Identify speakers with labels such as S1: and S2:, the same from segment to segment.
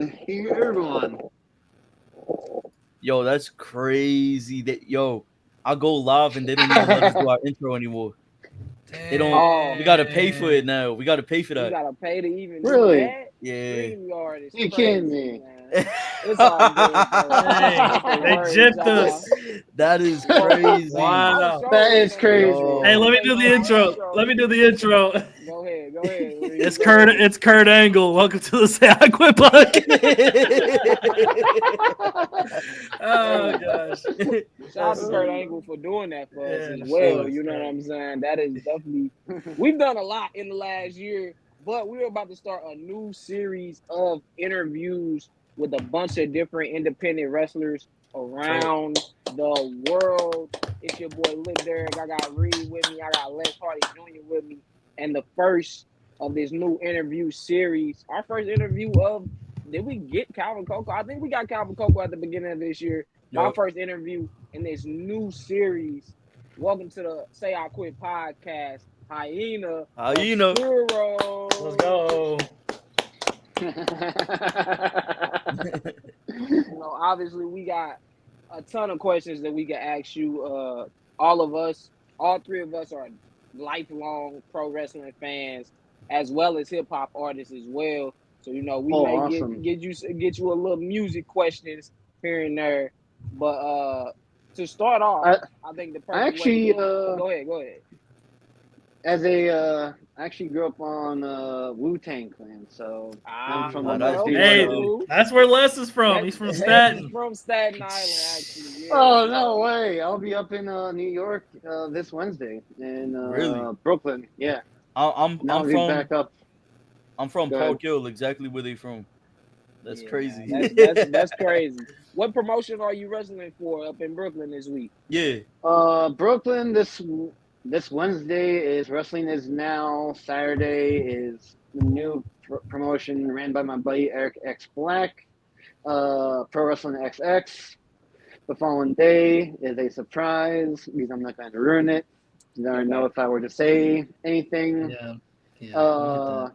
S1: Here, everyone.
S2: Yo, that's crazy. I'll go live and they don't even let us do our intro anymore. They don't. We gotta pay for it
S3: Dang.
S2: now. We gotta pay for
S4: You
S2: that.
S4: gotta pay to even do
S1: Really?
S4: that.
S2: Yeah.
S4: StreamYard is
S1: You kidding
S4: crazy,
S1: me?
S4: man. It's all good though.
S3: Dang.
S4: It's a
S3: They
S4: word,
S3: gypped
S4: y'all.
S3: us.
S2: That is
S4: Well,
S2: crazy.
S4: I was
S3: Wow.
S4: sure
S1: That
S4: waiting
S1: is
S4: on the
S1: crazy.
S4: intro.
S3: Hey,
S4: I
S2: Yo.
S4: was
S3: let me do
S4: waiting
S3: the
S4: on the
S3: intro.
S4: intro.
S3: Let me do the intro.
S4: Go ahead, go ahead.
S3: It's
S4: Go
S3: Kurt.
S4: ahead.
S3: It's Kurt Angle. Welcome to the Say I Quit podcast. Oh
S4: Hey,
S3: gosh,
S4: shout out
S3: that's
S4: to Kurt
S3: so
S4: Angle for doing that for us
S3: yeah,
S4: as
S3: for
S4: well.
S3: sure.
S4: You know what
S3: Right.
S4: I'm saying? That is definitely we've done a lot in the last year, but we're about to start a new series of interviews with a bunch of different independent wrestlers
S3: So
S4: around the world. It's your boy Lil Derek. I got Reed with me. I got Les Hardy Jr. with me. And the first of this new interview series, our first interview of did we get Calvin Coco? I think we got Calvin Coco at the beginning of this year. My
S2: Yo,
S4: first interview in this new series. Welcome to the Say I Quit podcast, Hyena
S2: how you know?
S3: let's
S4: Obscuro.
S3: go.
S4: Obviously we got a ton of questions that we can ask you. All of us, all three of us are lifelong pro wrestling fans, as well as hip hop artists as well. So we
S1: Oh,
S4: may
S1: awesome.
S4: get you a little music questions here and there, but to start off,
S1: I
S4: I think the
S1: I
S4: perfect way to
S1: actually
S4: get go ahead.
S1: I actually grew up on Wu-Tang Clan, so I'm
S4: Ah,
S1: from the
S4: okay,
S2: That's
S1: Northeast.
S4: okay,
S3: Hey,
S1: So
S4: cool.
S3: that's where Les is from.
S4: Les,
S3: He's from
S4: Les is
S3: Staten.
S4: from Staten Island, actually. Yeah,
S1: oh, no
S4: so
S1: way! I'll be up in New York this Wednesday in
S2: really.
S1: Brooklyn. Yeah,
S2: I- I'm
S1: and
S2: I'm
S1: I'll be
S2: from
S1: back up.
S2: I'm from
S1: Good.
S2: Park Hill, exactly where they from. That's
S4: yeah, man,
S2: crazy.
S4: that's crazy. What promotion are you wrestling for up in Brooklyn this week?
S2: Yeah.
S1: Brooklyn this Wednesday is Wrestling Is Now. Saturday is the new promotion ran by my buddy Eric X Black. Pro Wrestling XX. The following day is a surprise because I'm not going to ruin it. You never know
S4: Okay.
S1: if I were to say anything.
S3: Yeah, yeah, we get
S1: Uh,
S3: that.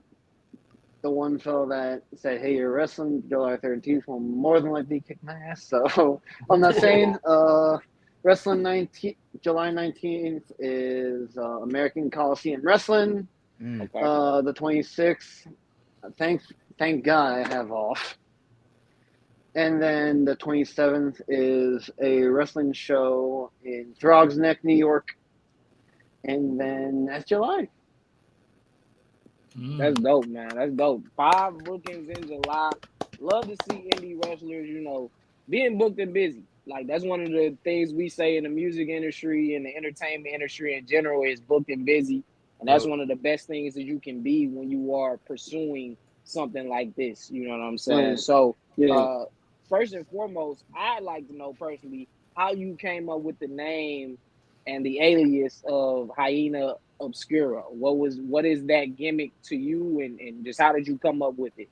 S1: the one fellow that said, "Hey, you're wrestling," July 13th will more than likely kick my ass. So I'm not saying. Wrestling 19 July 19th is American Coliseum Wrestling.
S2: Mm.
S4: Okay.
S1: The 26th, thank thank God I have off. And then the 27th is a wrestling show in Throgs Neck, New York. And then that's July.
S4: That's
S3: Mm.
S4: dope, man. That's dope. 5 bookings in July. Love to see indie wrestlers, being booked and busy. Like that's one of the things we say in the music industry and the entertainment industry in general is booked and busy. And that's
S2: Yo.
S4: one of the best things that you can be when you are pursuing something like this. You know what I'm saying?
S1: Right.
S4: So
S1: Yeah.
S4: uh first and foremost, I'd like to know personally how you came up with the name and the alias of Hyena Obscuro. What is that gimmick to you and just how did you come up with it?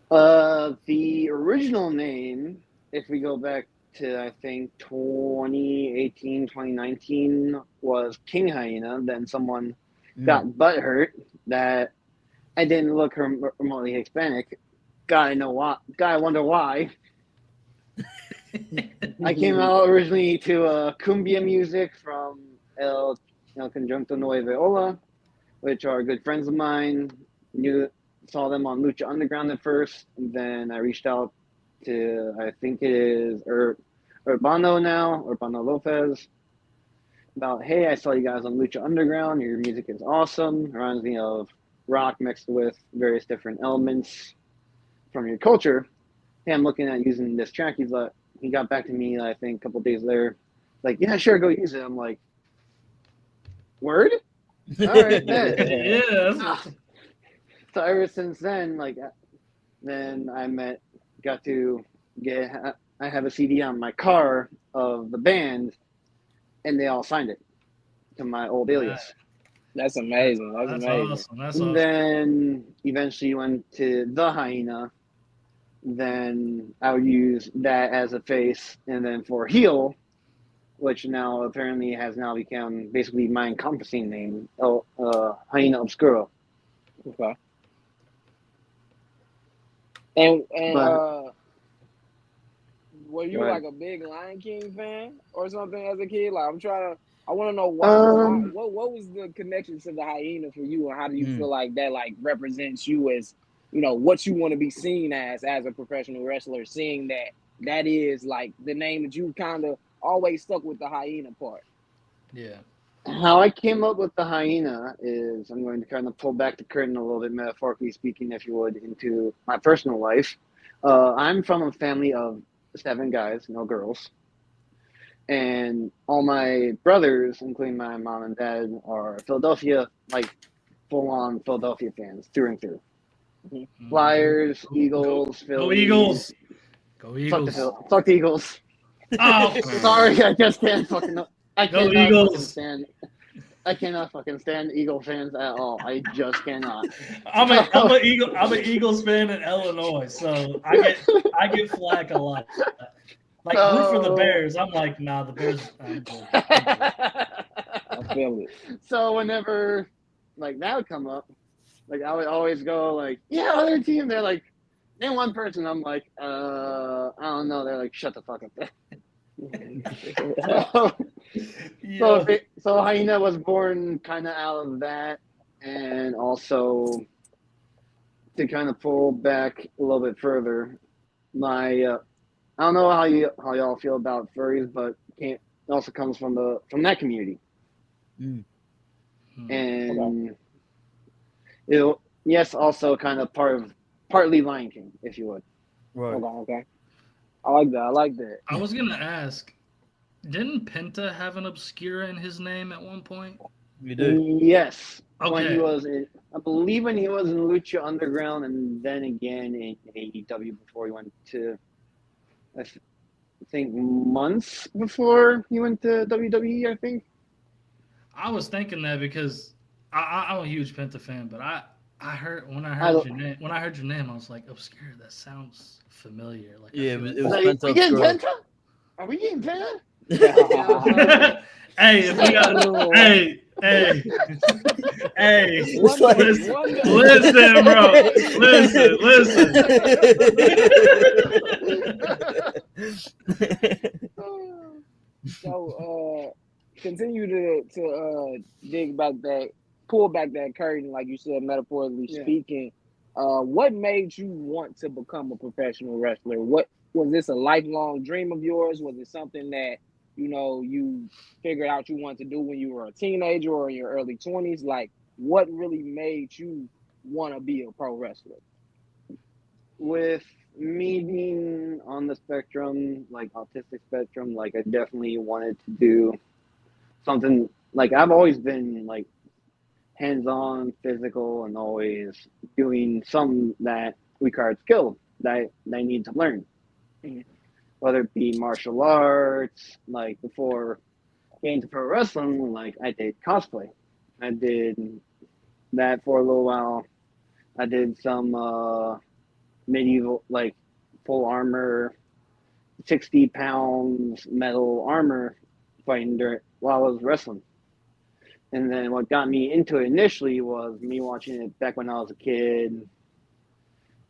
S1: The original name, if we go back to, I think, 2018, 2019, was King Hyena. Then someone got
S2: Mm.
S1: butthurt that I didn't look remotely Hispanic. God, I know why. God, I wonder why. I came out originally to cumbia music from El Conjunto Nueve Ola, which are good friends of mine. Saw them on Lucha Underground at first, and then I reached out to, I think it is Urbano now, Urbano Lopez, about, hey, I saw you guys on Lucha Underground. Your music is awesome. Reminds me of rock mixed with various different elements from your culture. Hey, I'm looking at using this track. He got back to me, I think, a couple days later. Like, yeah, sure, go use it. I'm like, word? All right, bet.
S3: Yeah, that's
S1: Ah. So ever since then, then got to get, I have a CD on my car of the band, and they all signed it to my old
S3: nice.
S1: alias.
S4: That's amazing. That's
S3: That's
S4: amazing.
S3: awesome. That's
S1: And
S3: awesome.
S1: then eventually went to the Hyena. Then I would use that as a face, and then for heel, which now apparently has now become basically my encompassing name, Hyena Obscuro.
S4: Okay. And
S1: But
S4: were
S1: go
S4: you
S1: ahead.
S4: like a big Lion King fan or something as a kid? Like I want to know
S1: Um,
S4: what was the connection to the hyena for you, and how do you
S2: Mm.
S4: feel like that like represents you as what you want to be seen as a professional wrestler, seeing that is like the name that you kind of always stuck with the hyena part.
S3: Yeah.
S1: how I came up with the hyena is I'm going to kind of pull back the curtain a little bit, metaphorically speaking, if you would, into my personal life. I'm from a family of 7 guys, no girls, and all my brothers, including my mom and dad, are Philadelphia, like full-on Philadelphia fans through and through.
S3: Go,
S1: Flyers,
S3: go,
S1: Eagles,
S3: go
S1: Phillies.
S3: Eagles. Go Eagles.
S1: Fuck the Eagles.
S3: Oh,
S1: Sorry, I just can't fucking. I
S3: go
S1: cannot fucking
S3: Eagles.
S1: stand. I cannot fucking stand Eagle fans at all. I just cannot.
S3: I'm an Eagles fan in Illinois, so I get flack a lot. Like root for the
S1: So,
S3: Bears. I'm like, nah, the Bears. I'm good. I'm good.
S4: I feel it.
S1: so whenever like that would come up, like I would always go like, yeah, other team. They're like, name one person. I'm like, I don't know. They're like, shut the fuck up. so,
S3: Yo,
S1: so Hyena was born kind of out of that, and also to kind of pull back a little bit further, my I don't know how y'all feel about furries, but it also comes from that community,
S2: Mm.
S4: Okay.
S1: and it yes, also kind of partly Lion King, if you would.
S2: Right.
S4: Okay. I like that. I like that.
S3: I was gonna ask, didn't Penta have an Obscura in his name at one point?
S2: You do.
S1: Yes, when he
S3: Okay.
S1: was in, I believe when he was in Lucha Underground, and then again in AEW before he went to, I think months before he went to WWE. I think.
S3: I was thinking that because I'm a huge Penta fan, but I heard when I
S1: I
S3: heard your name I was like Obscura. That sounds familiar. Like I
S2: Yeah,
S3: feel
S2: it
S3: like
S2: was
S1: like,
S2: Penta
S1: we getting
S2: Obscuro.
S1: Penta? Are we getting Penta?
S3: hey, if we got hey hey hey
S2: It's like-
S3: listen, bro, listen.
S4: So continue to dig back that pull back that curtain, like you said, metaphorically
S1: Yeah.
S4: speaking. What made you want to become a professional wrestler? What was this a lifelong dream of yours? Was it something that you figured out you wanted to do when you were a teenager or in your early 20s? Like, what really made you want to be a pro wrestler?
S1: With me being on the spectrum, like autistic spectrum, like I definitely wanted to do something. Like I've always been like hands-on, physical, and always doing something that required skill that I need to learn.
S4: Mhm.
S1: Whether it be martial arts, like before getting to pro wrestling, like I did cosplay. I did that for a little while. I did some medieval, like full armor, 60 pounds metal armor fighting while I was wrestling. And then what got me into it initially was me watching it back when I was a kid,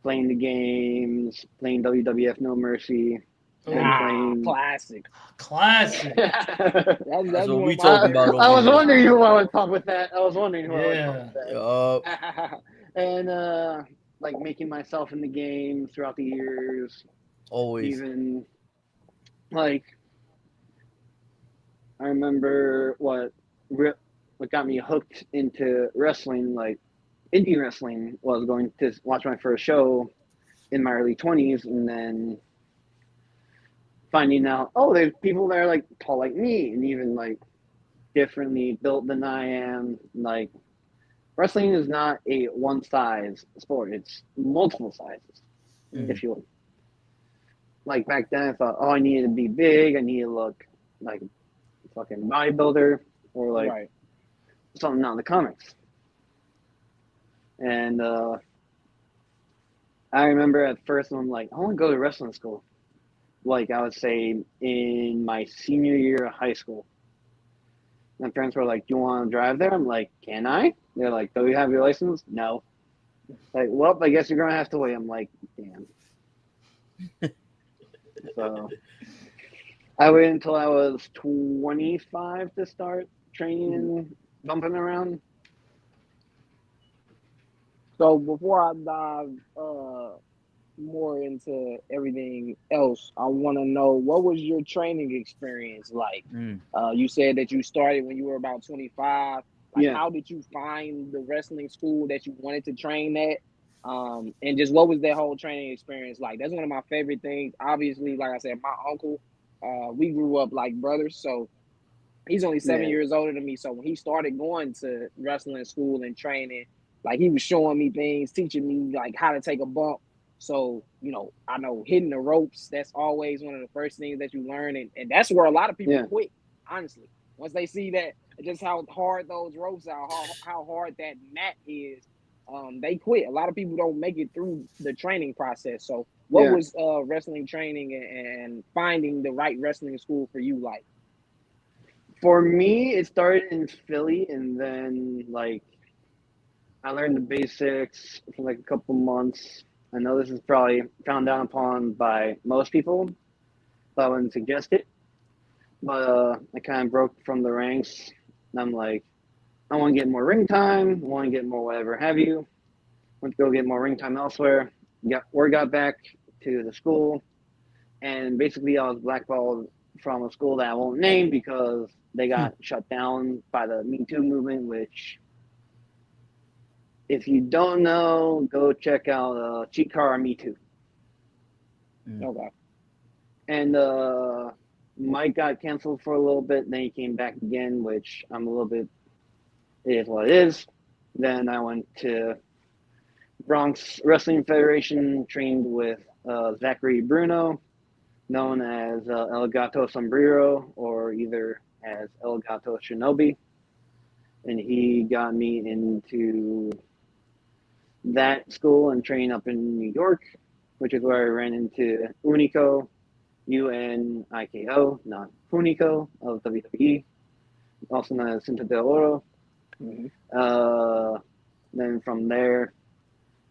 S1: playing the games, playing WWF No Mercy, and playing.
S3: Classic.
S4: That's
S2: That's what
S4: one
S2: we
S4: of my
S2: talking about
S1: I
S2: over
S1: was
S2: here.
S1: wondering who I would talk with that. I was wondering who I would talk
S3: Yeah.
S1: with
S2: Yup.
S1: that. And like making myself in the game throughout the years,
S2: Always.
S1: even like I remember what got me hooked into wrestling, like indie wrestling, was going to watch my first show in my early 20s, and then finding out, oh, there's people that are like tall like me, and even like differently built than I am. Like wrestling is not a one size sport; it's multiple sizes, if you will. Like back then, I thought, oh, I needed to be big. I needed to look like a fucking bodybuilder or like
S4: right.
S1: something out in the comics. And I remember at first I'm like, I want to go to wrestling school. Like I would say in my senior year of high school. My parents were like, "Do you want to drive there?" I'm like, "Can I?" They're like, "Do you have your license?" No. Like, well, I guess you're gonna have to wait. I'm like, damn. So I waited until I was 25 to start training and bumping around.
S4: So before I dive more into everything else, I want to know, what was your training experience like?
S2: Mm.
S4: You said that you started when you were about 25. Like,
S1: Yeah.
S4: how did you find the wrestling school that you wanted to train at? And just what was that whole training experience like? That's one of my favorite things. Obviously, like I said, my uncle, we grew up like brothers, so he's only 7 years older than me. So when he started going to wrestling school and training, like, he was showing me things, teaching me like how to take a bump. So, I know hitting the ropes, that's always one of the first things that you learn. And that's where a lot of people
S1: Yeah.
S4: quit, honestly. Once they see that, just how hard those ropes are, how hard that mat is, they quit. A lot of people don't make it through the training process. So what
S1: Yeah.
S4: was wrestling training and finding the right wrestling school for you like?
S1: For me, it started in Philly, and then like I learned the basics for like a couple months. I know this is probably frowned down upon by most people, but I wouldn't suggest it. But I kind of broke from the ranks, and I'm like, I want to get more ring time. I want to get more whatever have you. Went to go get more ring time elsewhere. Got back to the school, and basically I was blackballed from a school that I won't name because they got shut down by the Me Too movement. Which, if you don't know, go check out Chikara Me Too.
S4: Okay.
S1: And Mike got canceled for a little bit. Then he came back again, which I'm a little bit. It is what it is. Then I went to Bronx Wrestling Federation, trained with Zachary Bruno, known as El Gato Sombrero, or either as El Gato Shinobi. And he got me into that school and trained up in New York, which is where I ran into Unico, UNIKO, not Unico, of WWE, also known as Cinta del Oro. Then from there,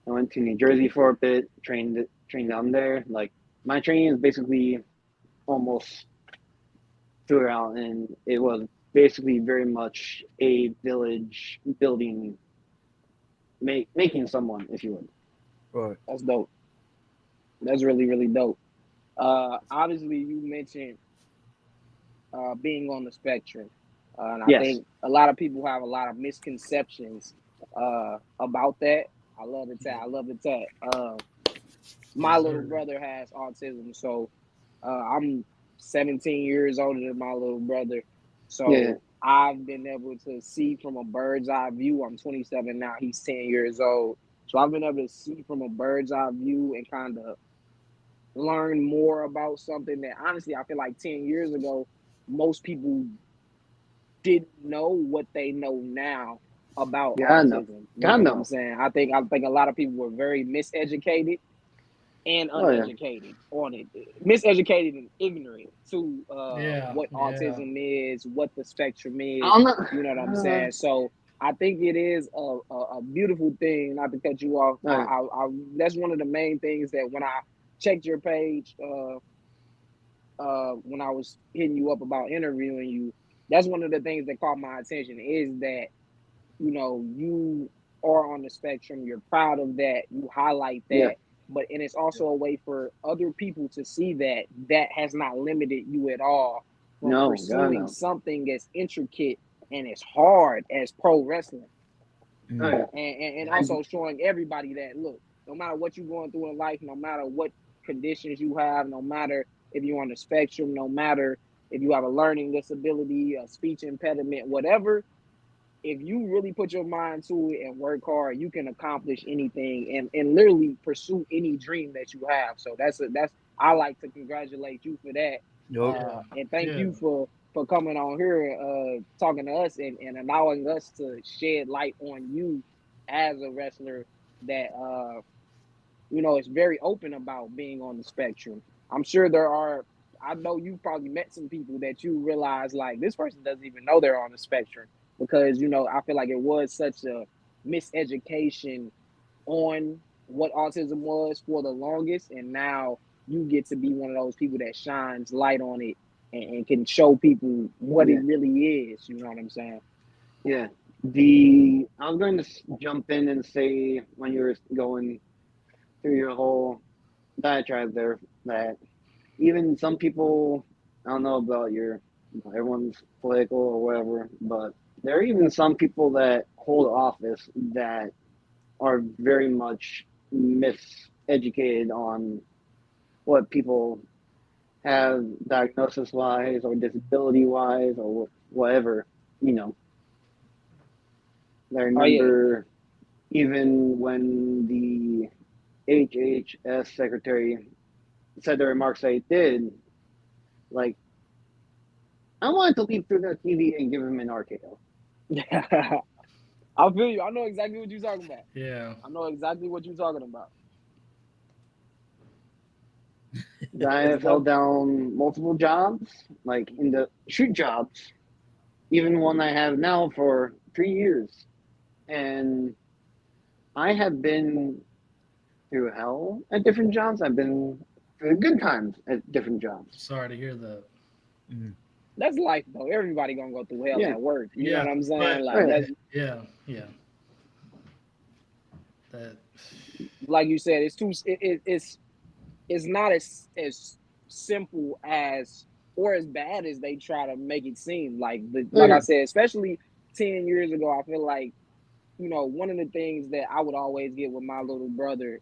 S1: I went to New Jersey for a bit, trained down there. Like, my training is basically almost throughout, and it was basically very much a village building, making someone, if you would.
S2: Right.
S4: That's dope. That's really, really dope. Obviously, you mentioned being on the spectrum. And I
S1: Yes.
S4: think a lot of people have a lot of misconceptions about that. I love the tag. My little brother has autism, so I'm 17 years older than my little brother. So
S1: Yeah.
S4: I've been able to see from a bird's eye view. I'm 27 now. He's 10 years old. So I've been able to see from a bird's eye view and kind of learn more about something that, honestly, I feel like 10 years ago, most people didn't know what they know now about
S1: God no.
S4: autism. You
S1: God
S4: know what
S1: no.
S4: I'm saying? I think a lot of people were very miseducated and
S1: Oh, yeah.
S4: uneducated on it. Miseducated and ignorant to what
S3: Yeah.
S4: autism is, what the spectrum
S1: I
S4: is.
S1: don't know.
S4: You know what I'm saying? So I think it is a beautiful thing. Not to cut you off,
S1: Right.
S4: I that's one of the main things that when I checked your page, when I was hitting you up about interviewing you, that's one of the things that caught my attention, is that, you are on the spectrum. You're proud of that. You highlight
S1: Yeah.
S4: that. And it's also a way for other people to see that that has not limited you at all from
S1: No. God
S4: pursuing
S1: no.
S4: something as intricate and as hard as pro wrestling.
S1: Oh, yeah.
S4: And also showing everybody that, look, no matter what you're going through in life, no matter what conditions you have, no matter if you're on the spectrum, no matter if you have a learning disability, a speech impediment, whatever, if you really put your mind to it and work hard, you can accomplish anything and literally pursue any dream that you have. So that's I like to congratulate you for that.
S2: Yup.
S4: And thank you for coming on here, talking to us and allowing us to shed light on you as a wrestler that is very open about being on the spectrum. I'm sure I know you probably met some people that you realize, like, this person doesn't even know they're on the spectrum, because I feel like it was such a miseducation on what autism was for the longest, and now you get to be one of those people that shines light on it and can show people what it really is. You know what I'm saying?
S1: Yeah. I was going to jump in and say when you were going through your whole diatribe there that even some people, I don't know about everyone's political or whatever, but there are even some people that hold office that are very much miseducated on what people have diagnosis wise or disability wise or whatever, you know. I
S4: Oh yeah,
S1: remember even when the HHS secretary said the remarks they did, like, I wanted to leap through the TV and give him an RKO.
S4: I feel you. I know exactly what you're talking about.
S3: Yeah.
S4: I know exactly what you're talking about.
S1: I have held down multiple jobs, like in the street jobs, even one I have now for 3 years. And I have been through hell at different jobs. I've been through good times at different jobs.
S3: Sorry to hear that.
S4: That's life though. Everybody gonna go through hell
S1: Yeah.
S4: at work. You know
S3: Yeah,
S4: what I'm saying?
S3: but-
S4: Like that's
S3: Yeah. That.
S4: like you said. It's too. It's not as simple as or as bad as they try to make it seem. Like I said, especially 10 years ago, I feel like one of the things that I would always get with my little brother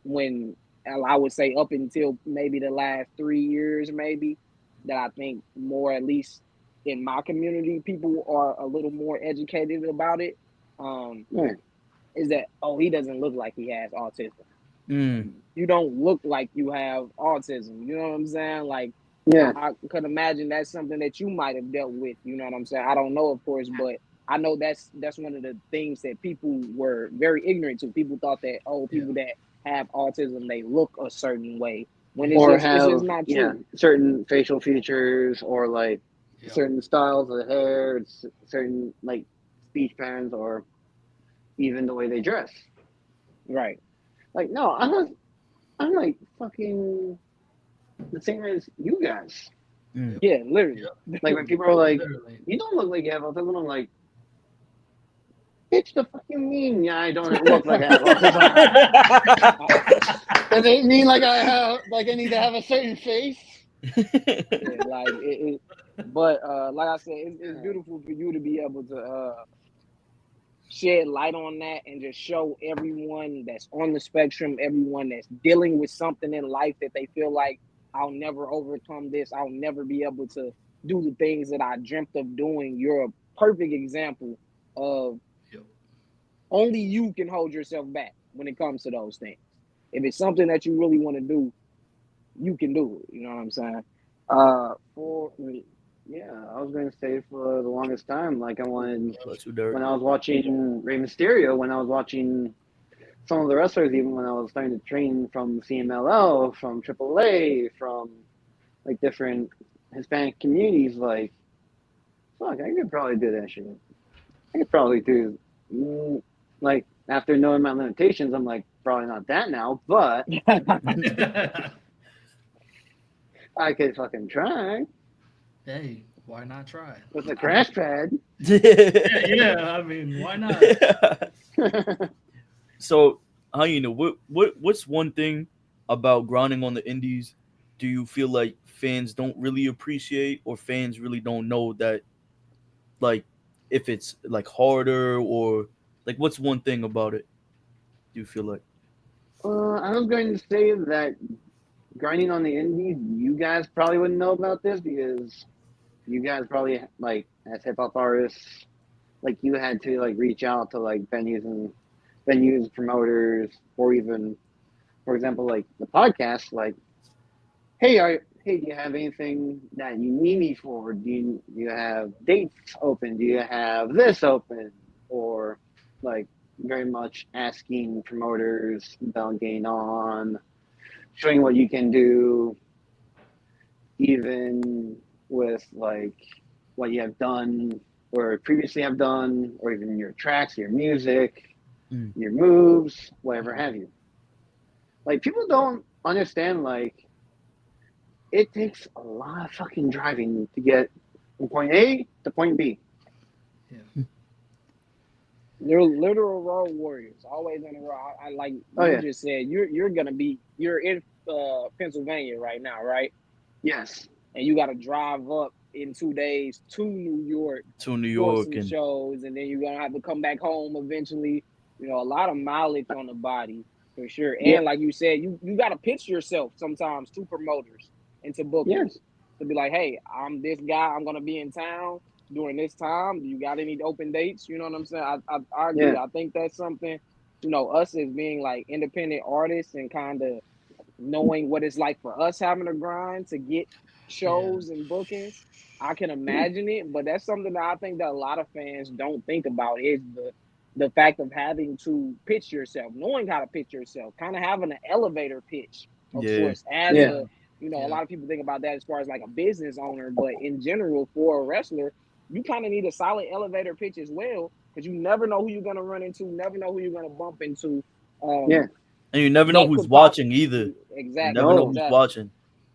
S4: when I would say up until maybe the last 3 years, maybe that I think more at least in my community, people are a little more educated about it. Is that he doesn't look like he has autism. You don't look like you have autism. You know what I'm saying? Like, I could imagine that's something that you might have dealt with. You know what I'm saying? I don't know, of course, but I know that's one of the things that people were very ignorant to. People thought that people that have autism, they look a certain way when it's just not true.
S1: Certain facial features or like certain styles of hair, certain like speech patterns, or even the way they dress.
S4: Right.
S1: Like, no, I'm like fucking the same as you guys.
S4: Yeah, literally.
S1: Like when people are like,
S3: Literally.
S1: "You don't look like you have autism," I'm like, "Bitch, the fucking mean? Yeah, I don't look like I have autism. Does it mean like I need to have a certain face?"
S4: Yeah, like but like I said, it's beautiful for you to be able to shed light on that and just show everyone that's on the spectrum, everyone that's dealing with something in life that they feel like, I'll never overcome this, I'll never be able to do the things that I dreamt of doing. You're a perfect example of only you can hold yourself back when it comes to those things. If it's something that you really want to do, you can do it. You know what I'm saying?
S1: I was going to say for the longest time, like I wanted when I was watching Rey Mysterio, when I was watching some of the wrestlers, even when I was starting to train from CMLL, from AAA, from like different Hispanic communities, like, fuck, I could probably do that shit. I could probably do, like, after knowing my limitations, I'm like, probably not that now, but I could fucking try.
S3: Hey, why not try?
S1: With a crash pad.
S3: Yeah, I mean, why not?
S2: So, Hyena, what's one thing about grinding on the indies do you feel like fans don't really appreciate, or fans really don't know that, like, if it's like harder, or like what's one thing about it do you feel like?
S1: I was going to say that grinding on the indies, you guys probably wouldn't know about this because you guys probably, like, as hip hop artists, like, you had to like reach out to like venues, promoters, or even, for example, like the podcast, like, hey, do you have anything that you need me for? Do you have dates open? Do you have this open? Or like very much asking promoters about getting on, showing what you can do, even with like what you have done or previously have done, or even your tracks, your music. your moves, whatever have you. Like, people don't understand, like, it takes a lot of fucking driving to get from point A to point B.
S4: They're literal road warriors, always on the road. I like you just said, you're in Pennsylvania right now, right?
S1: Yes.
S4: And you got to drive up in 2 days to New York for some shows, and then you're gonna have to come back home eventually. You know, a lot of mileage on the body for sure. And like you said, you got to pitch yourself sometimes to promoters and to bookers to be like, hey, I'm this guy. I'm gonna be in town during this time. Do you got any open dates? You know what I'm saying? I agree.
S1: Yeah.
S4: I think that's something, you know, us as being like independent artists and kind of knowing what it's like for us having to grind to get shows and bookings. I can imagine it, but that's something that I think that a lot of fans don't think about is the fact of having to pitch yourself, knowing how to pitch yourself, kind of having an elevator pitch of sorts as a, you know, a lot of people think about that as far as like a business owner, but in general for a wrestler, you kind of need a solid elevator pitch as well, because you never know who you're going to run into, never know who you're going to bump into.
S2: And you never know who's watching either.
S4: Exactly.
S2: You never know who's watching.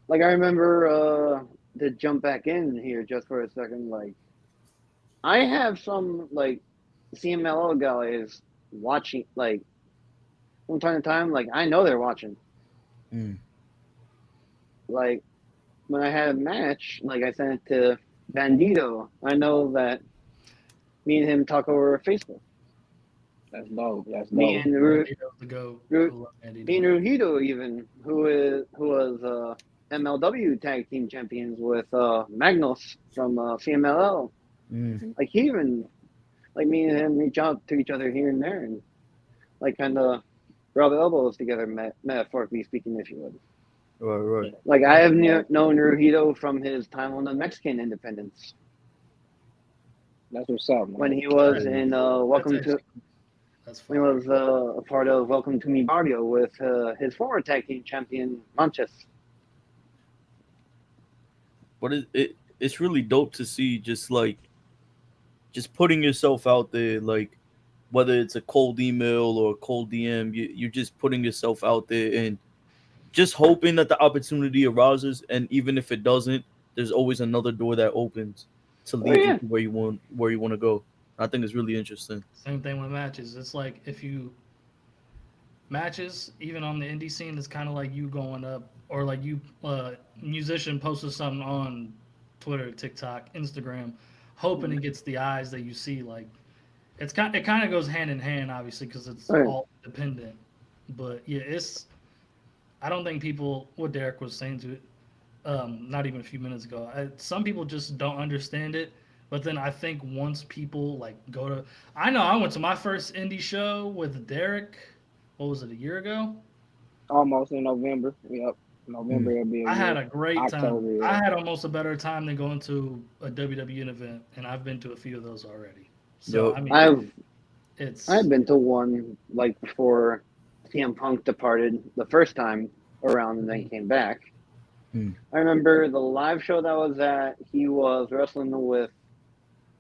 S1: Like, I remember, to jump back in here just for a second, like, I have some, like, CMLL guys watching, like, from time to time, like, I know they're watching. Like, when I had a match, like, I sent it to Bandito. I know that me and him talk over Facebook.
S4: That's dope. That's dope.
S1: Me and Ruhito even, who was MLW tag team champions with Magnus from CMLL. Like, he even, like, me and him reach out to each other here and there and, like, kind of rub elbows together, metaphorically speaking, if you would.
S2: Right.
S1: Like, I have known Ruhito from his time on the Mexican Independence.
S4: That's what's up, man.
S1: When he was in when he was a part of Welcome to Mi Barrio with his former tag team champion, Manches.
S2: But it's really dope to see just putting yourself out there, like, whether it's a cold email or a cold DM, you're just putting yourself out there and just hoping that the opportunity arises. And even if it doesn't, there's always another door that opens to lead you to where you want to go. I think it's really interesting.
S3: Same thing with matches. It's like matches, even on the indie scene, it's kind of like you going up, or like you musician posted something on Twitter, TikTok, Instagram, hoping it gets the eyes that you see. Like, it kind of goes hand in hand, obviously, because it's all dependent. But yeah, I don't think people, what Derek was saying to it, not even a few minutes ago, some people just don't understand it. But then I think once people like I went to my first indie show with Derek. What was it, a year ago?
S4: Almost in November. Yep, November. It'll be.
S3: I had a great
S4: October,
S3: time.
S4: yeah.
S3: I had almost a better time than going to a WWE event, and I've been to a few of those already. So I mean,
S1: I've been to one like before CM Punk departed the first time around and then came back. I remember the live show that I was at. He was wrestling with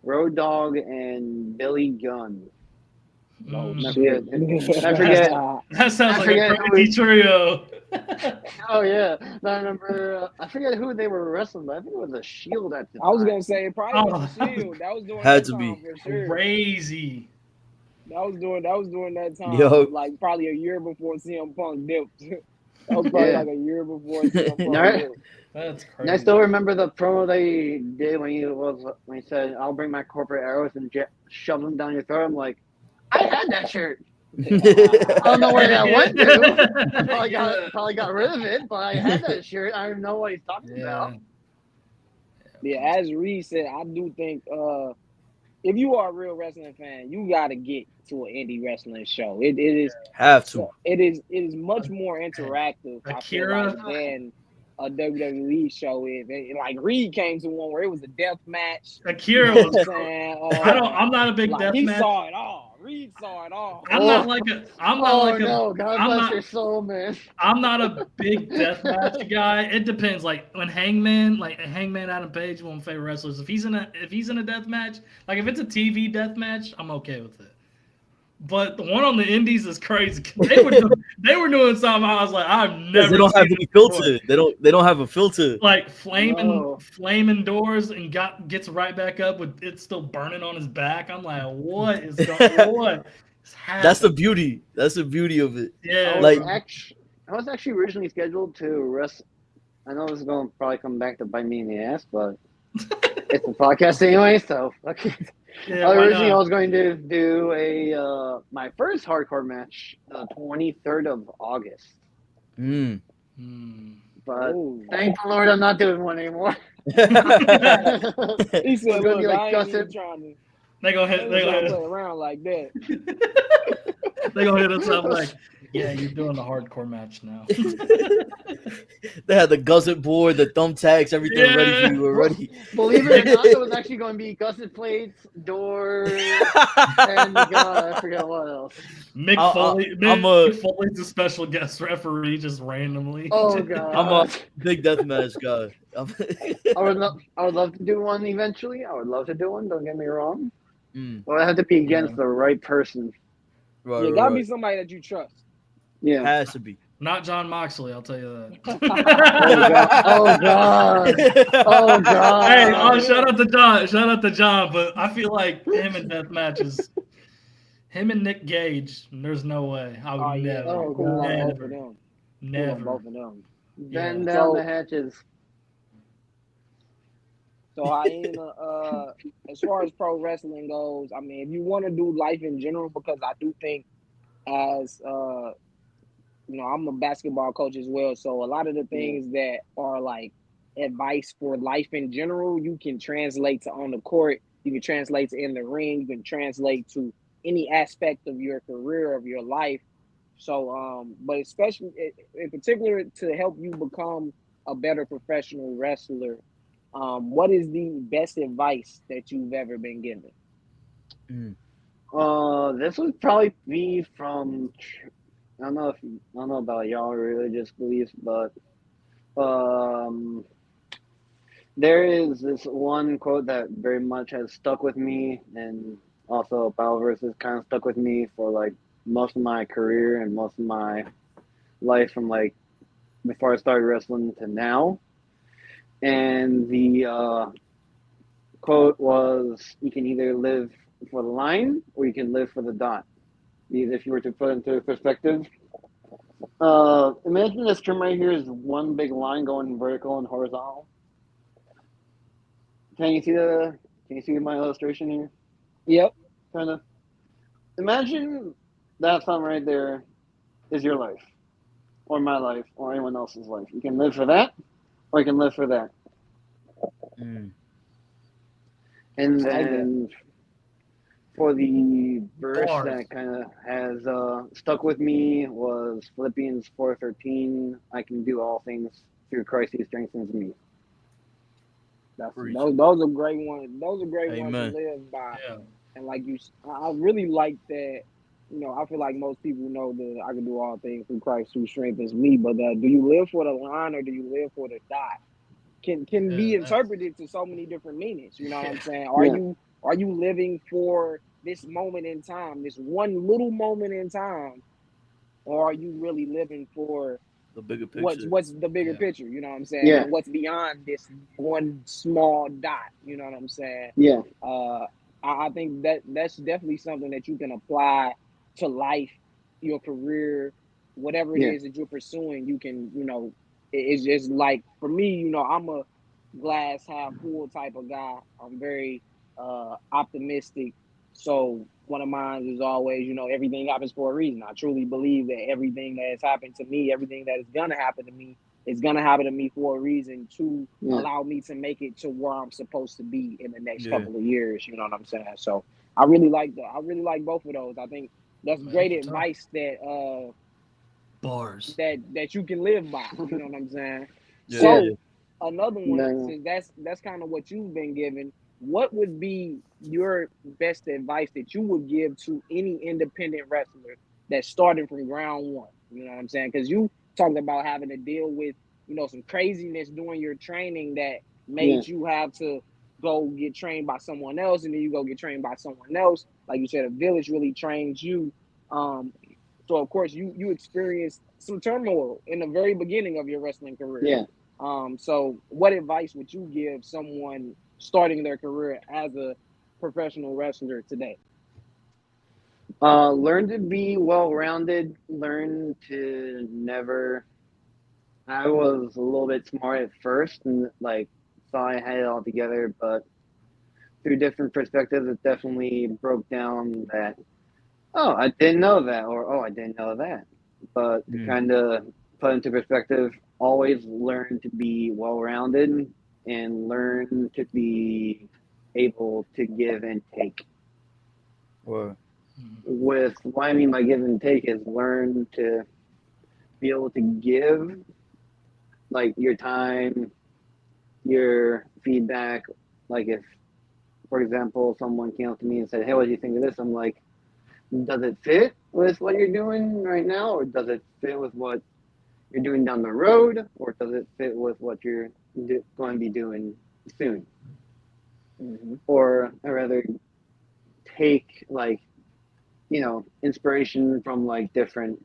S1: Road Dogg and Billy Gunn.
S4: Oh,
S1: I
S4: shit.
S1: forget.
S3: That sounds like a crazy trio.
S1: Oh yeah, I remember. I forget who they were wrestling, but I think it was a Shield at the time.
S4: I was gonna say probably was the Shield. That was doing
S2: Had
S4: that
S2: to be
S4: time for sure.
S3: Crazy.
S4: That was during that time.
S2: Yo.
S4: Like probably a year before CM Punk dipped. That was probably like a year before CM Punk dipped.
S3: That's crazy.
S1: And I still remember the promo they did when he said, "I'll bring my corporate arrows and shove them down your throat." I'm like, I had that shirt. I don't know where that went to. Probably got rid of it, but I had that shirt. I don't know what he's talking about.
S4: Yeah, as Reed said, I do think if you are a real wrestling fan, you got to get to an indie wrestling show. It is
S2: have to.
S4: It is much more interactive, I feel like, than a WWE show is. Like Reed came to one where it was a death match.
S3: Akira was. I'm not a big death
S4: he
S3: match.
S4: He saw it all. Reed saw it all.
S1: God bless your soul, man.
S3: I'm not a big death match guy. It depends. Like when Hangman Adam Page, one of my favorite wrestlers. If he's in a death match, like if it's a TV death match, I'm okay with it. But the one on the Indies is crazy. They were doing something. I was like, I've never
S2: They don't
S3: seen
S2: have any
S3: this before.
S2: filter. They don't have a filter.
S3: Like flaming
S1: No.
S3: flaming doors and gets right back up with it still burning on his back. I'm like, what is what is
S2: That's the
S3: happening?
S2: beauty. That's the beauty of it.
S3: Yeah,
S2: Like,
S3: bro.
S1: I was actually originally scheduled to wrestle. I know this is going to probably come back to bite me in the ass, but it's a podcast anyway, so okay.
S3: Yeah, why
S1: Originally, I
S3: not?
S1: was going to do my first hardcore match, the 23rd of August.
S2: mm.
S1: But
S4: Ooh.
S1: thank the Lord, I'm not doing one anymore.
S4: He
S1: We're
S4: said,
S1: gonna be
S4: "Look,
S1: like
S4: I ain't even
S1: Gusset.
S4: trying to.
S3: They gonna
S4: I
S3: hit.
S4: ain't
S3: They
S4: trying
S3: gonna
S4: to play
S3: hit.
S4: around like that."
S3: They gonna hit us up like, yeah, you're doing the hardcore match now.
S2: They had the gusset board, the thumbtacks, everything ready for you already.
S1: Believe it or not, it was actually going to be gusset plates, doors, and I forget what else.
S3: Mick
S2: I'm a
S3: Foley's a special guest referee just randomly.
S1: Oh
S2: I'm a
S1: god.
S2: big deathmatch guy.
S1: I would love to do one eventually. I would love to do one. Don't get me wrong.
S2: Mm,
S1: But I have to be against
S3: Yeah.
S1: the right person.
S2: right,
S4: Yeah, gotta
S2: right.
S4: be somebody that you trust.
S1: Yeah.
S2: Has to be.
S3: Not John Moxley, I'll tell you
S1: Oh
S3: that.
S1: god. Oh god. Oh
S3: Hey,
S1: god.
S3: shout out to John. Shout out to John, but I feel like him in death matches, him and Nick Gage, there's no way. I would
S4: Oh yeah,
S3: never,
S1: Oh,
S4: cool on
S1: God.
S4: both of
S3: never,
S4: them. Cool on
S3: never.
S4: both of them.
S1: Bend
S3: Yeah.
S1: down the
S4: So,
S1: hatches.
S4: Hyena, as far as pro wrestling goes, I mean, if you want to do life in general, because I do think as I'm a basketball coach as well, so a lot of the things that are like advice for life in general, you can translate to on the court, you can translate to in the ring, you can translate to any aspect of your career, of your life. So, but especially in particular to help you become a better professional wrestler, what is the best advice that you've ever been given?
S2: Mm.
S1: This would probably be from. I don't know about y'all religious beliefs, but um, there is this one quote that very much has stuck with me, and also a Bible verse has kind of stuck with me for like most of my career and most of my life from like before I started wrestling to now. And the quote was, "You can either live for the line or you can live for the dot." If you were to put into perspective, imagine this trim right here is one big line going vertical and horizontal. Can you see the? Can you see my illustration here?
S4: Yep.
S1: Kind of. Imagine that something right there is your life, or my life, or anyone else's life. You can live for that, or you can live for that.
S2: Mm.
S1: And
S4: I like that.
S1: then for the verse
S3: Bars.
S1: that kind of has stuck with me was Philippians 4:13. I can do all things through Christ who strengthens me.
S2: Preach.
S4: Those are great ones. Those are great ones to
S2: Amen.
S4: live by.
S3: Yeah.
S4: And like I really like that. I feel like most people know that I can do all things through Christ who strengthens me. But do you live for the line or do you live for the dot? Can be
S3: Yeah, that's
S4: interpreted to so many different meanings. You know what I'm saying?
S1: Yeah.
S4: Are you living for this moment in time, this one little moment in time, or are you really living for
S2: The bigger picture.
S4: what's the bigger
S3: Yeah.
S4: picture? You know what I'm saying?
S1: Yeah.
S4: And what's beyond this one small dot? You know what I'm saying?
S1: Yeah.
S4: I think that's definitely something that you can apply to life, your career, whatever it
S1: Yeah.
S4: is that you're pursuing. You can, it's just like for me, I'm a glass half full type of guy. I'm very optimistic. So one of mine is always, everything happens for a reason. I truly believe that everything that has happened to me, everything that is gonna happen to me, is gonna happen to me for a reason to
S1: Yeah.
S4: allow me to make it to where I'm supposed to be in the next
S2: Yeah.
S4: couple of years. You know what I'm saying? So I really like that. I really like both of those. I think that's great
S3: That's tough.
S4: advice that
S3: Bars.
S4: that you can live by. You know what I'm saying?
S2: Yeah.
S4: So another one,
S1: No.
S4: since that's kind of what you've been given, what would be your best advice that you would give to any independent wrestler that's starting from ground one? You know what I'm saying? Because you talked about having to deal with some craziness during your training that made you have to go get trained by someone else, and then you go get trained by someone else. Like you said, a village really trains you. So of course you experienced some turmoil in the very beginning of your wrestling career.
S1: Yeah.
S4: So what advice would you give someone starting their career as a professional wrestler today?
S1: Learn to be well-rounded. Learn to never. I was a little bit smart at first, and like thought I had it all together, but through different perspectives, it definitely broke down that. Oh, I didn't know that, or oh, I didn't know that. But to kind of put into perspective, always learn to be well-rounded and learn to be able to give and take.
S2: Or
S1: With what I mean by give and take is learn to be able to give like your time, your feedback. Like if, for example, someone came up to me and said, "Hey, what do you think of this?" I'm like, "Does it fit with what you're doing right now, or does it fit with what you're doing down the road, or does it fit with what you're going to be doing soon?" Or I rather take like inspiration from like different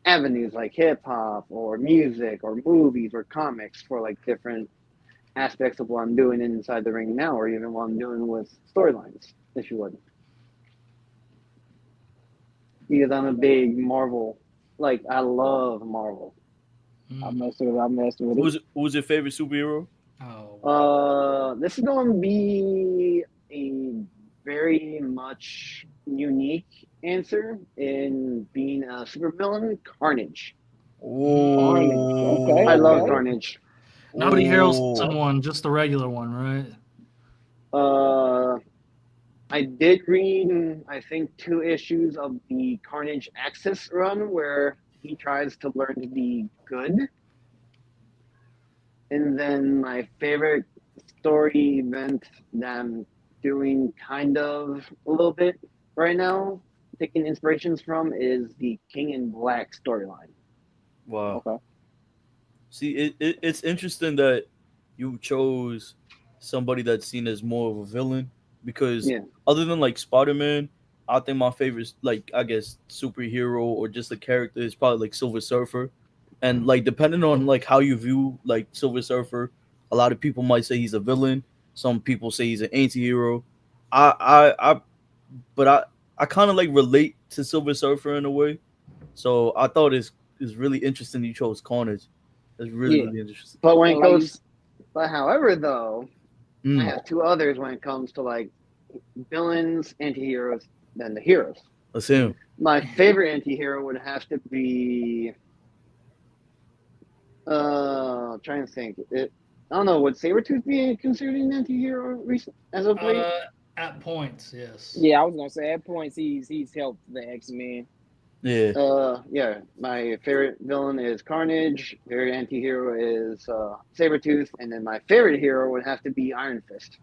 S1: avenues like hip hop or music or movies or comics for like different aspects of what I'm doing inside the ring now, or even what I'm doing with storylines, if you would. Because I'm a big Marvel, like I love Marvel.
S4: I messed with it.
S2: who was your favorite superhero?
S1: This is going to be a very much unique answer in being a supervillain, Carnage.
S4: Okay,
S1: I love
S4: okay.
S1: Carnage.
S3: Not the Harrelson one, just the regular one, right?
S1: I did read, I think, 2 issues of the Carnage Axis run where he tries to learn to be good. And then my favorite story event that I'm doing kind of a little bit right now, taking inspirations from, is the King in Black storyline.
S2: Wow.
S4: Okay.
S2: See, it's interesting that you chose somebody that's seen as more of a villain because
S1: Yeah.
S2: other than like Spider-Man, I think my favorite like I guess superhero or just a character is probably like Silver Surfer. And like depending on like how you view like Silver Surfer, a lot of people might say he's a villain. Some people say he's an anti-hero. I but I kind of like relate to Silver Surfer in a way. So I thought it's really interesting you chose Carnage. That's really
S4: Yeah.
S2: really interesting.
S1: But when
S4: And
S1: it
S4: like
S1: goes, but however, though, I
S2: Mm,
S1: have 2 others when it comes to like villains, anti-heroes, then the heroes.
S2: let's hear him.
S1: My favorite anti-hero would have to be trying to think. I don't know, would Sabretooth be considered an anti-hero as of late?
S3: At points, yes.
S4: yeah, I was gonna say at points he's helped the X-Men.
S2: Yeah.
S1: Yeah, my favorite villain is Carnage, favorite anti-hero is Sabretooth, and then my favorite hero would have to be Iron Fist.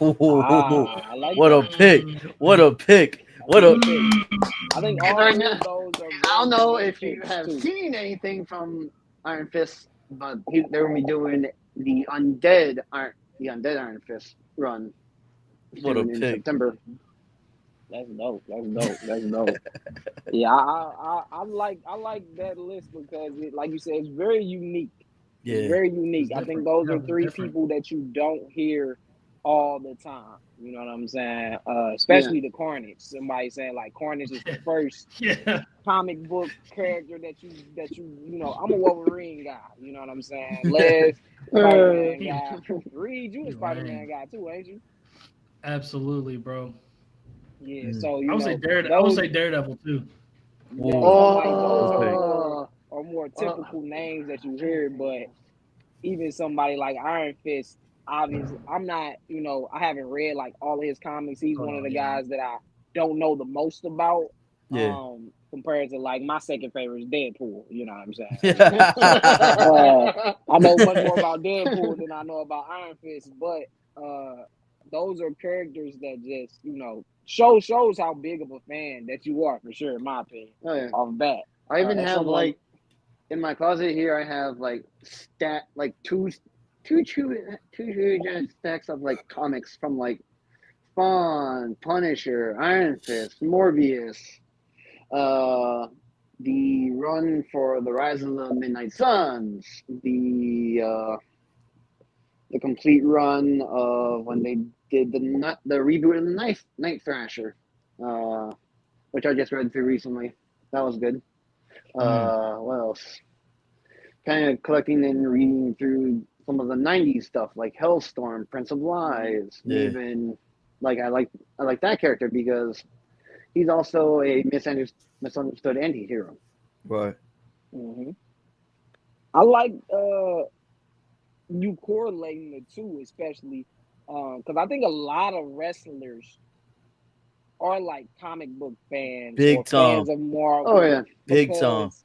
S4: I like
S2: What a
S4: that.
S2: pick! What a pick!
S4: That's
S2: What
S4: a
S2: a
S4: good pick. I think all
S1: Right
S4: 3
S1: now,
S4: of those are
S1: I don't
S4: very
S1: know
S4: unique
S1: if you
S4: picks
S1: have
S4: too.
S1: seen anything from Iron Fist, but they're gonna be doing the undead Iron Fist run
S2: what a
S1: soon in
S2: pick!
S1: September.
S4: That's dope. That's dope. Yeah, I like that list because it, like you said, it's very unique. It's
S2: Yeah.
S4: very unique.
S3: It's
S4: I think
S3: different.
S4: those
S3: Yeah,
S4: are
S3: it's
S4: 3
S3: different.
S4: people that you don't hear all the time. You know what I'm saying?
S1: Yeah.
S4: Especially the Carnage. Somebody saying like Carnage is the first
S3: Yeah.
S4: comic book character that you know. I'm a Wolverine guy. You know what I'm saying? Les, Spider Man
S3: He,
S4: guy. Reed, you a
S3: he
S4: Spider Man
S3: lame.
S4: guy too, ain't you?
S3: Absolutely, bro.
S4: Yeah.
S2: Mm.
S4: So
S3: I
S4: you
S3: would say
S4: know
S3: Daredevil. I would
S4: those.
S3: say Daredevil too.
S4: Yeah,
S2: Whoa.
S4: so I'm like those
S2: What a pick!
S4: are more
S1: Uh,
S4: typical names that you hear, but even somebody like Iron Fist, obviously, I'm not, you know, I haven't read like all of his comics. He's one of
S3: Oh
S4: the
S3: yeah.
S4: guys that I don't know the most about.
S2: Yeah.
S4: Compared to like my second favorite is Deadpool. You know what I'm saying?
S2: Yeah.
S4: I know much more about Deadpool than I know about Iron Fist, but uh, those are characters that just, you know, shows how big of a fan that you are for sure, in my opinion.
S1: oh yeah.
S4: Off bat,
S1: I even
S4: that's
S1: have
S4: someone.
S1: like in my closet here. I have like 2 two huge stacks of like comics from like Spawn, Punisher, Iron Fist, Morbius, uh, the run for the Rise of the Midnight Suns, the complete run of when they did the reboot of the Night Thrasher, uh, which I just read through recently. That was good. What else? Kind of collecting and reading through some of the '90s stuff like Hellstorm, Prince of Lies,
S2: Yeah.
S1: even like I like that character because he's also a misunderstood anti-hero.
S2: Right.
S4: Mm-hmm. I like you correlating the two, especially because I think a lot of wrestlers are like comic book fans
S2: Big
S4: or
S2: time.
S4: fans of Marvel.
S1: Oh yeah,
S2: Big time.
S4: because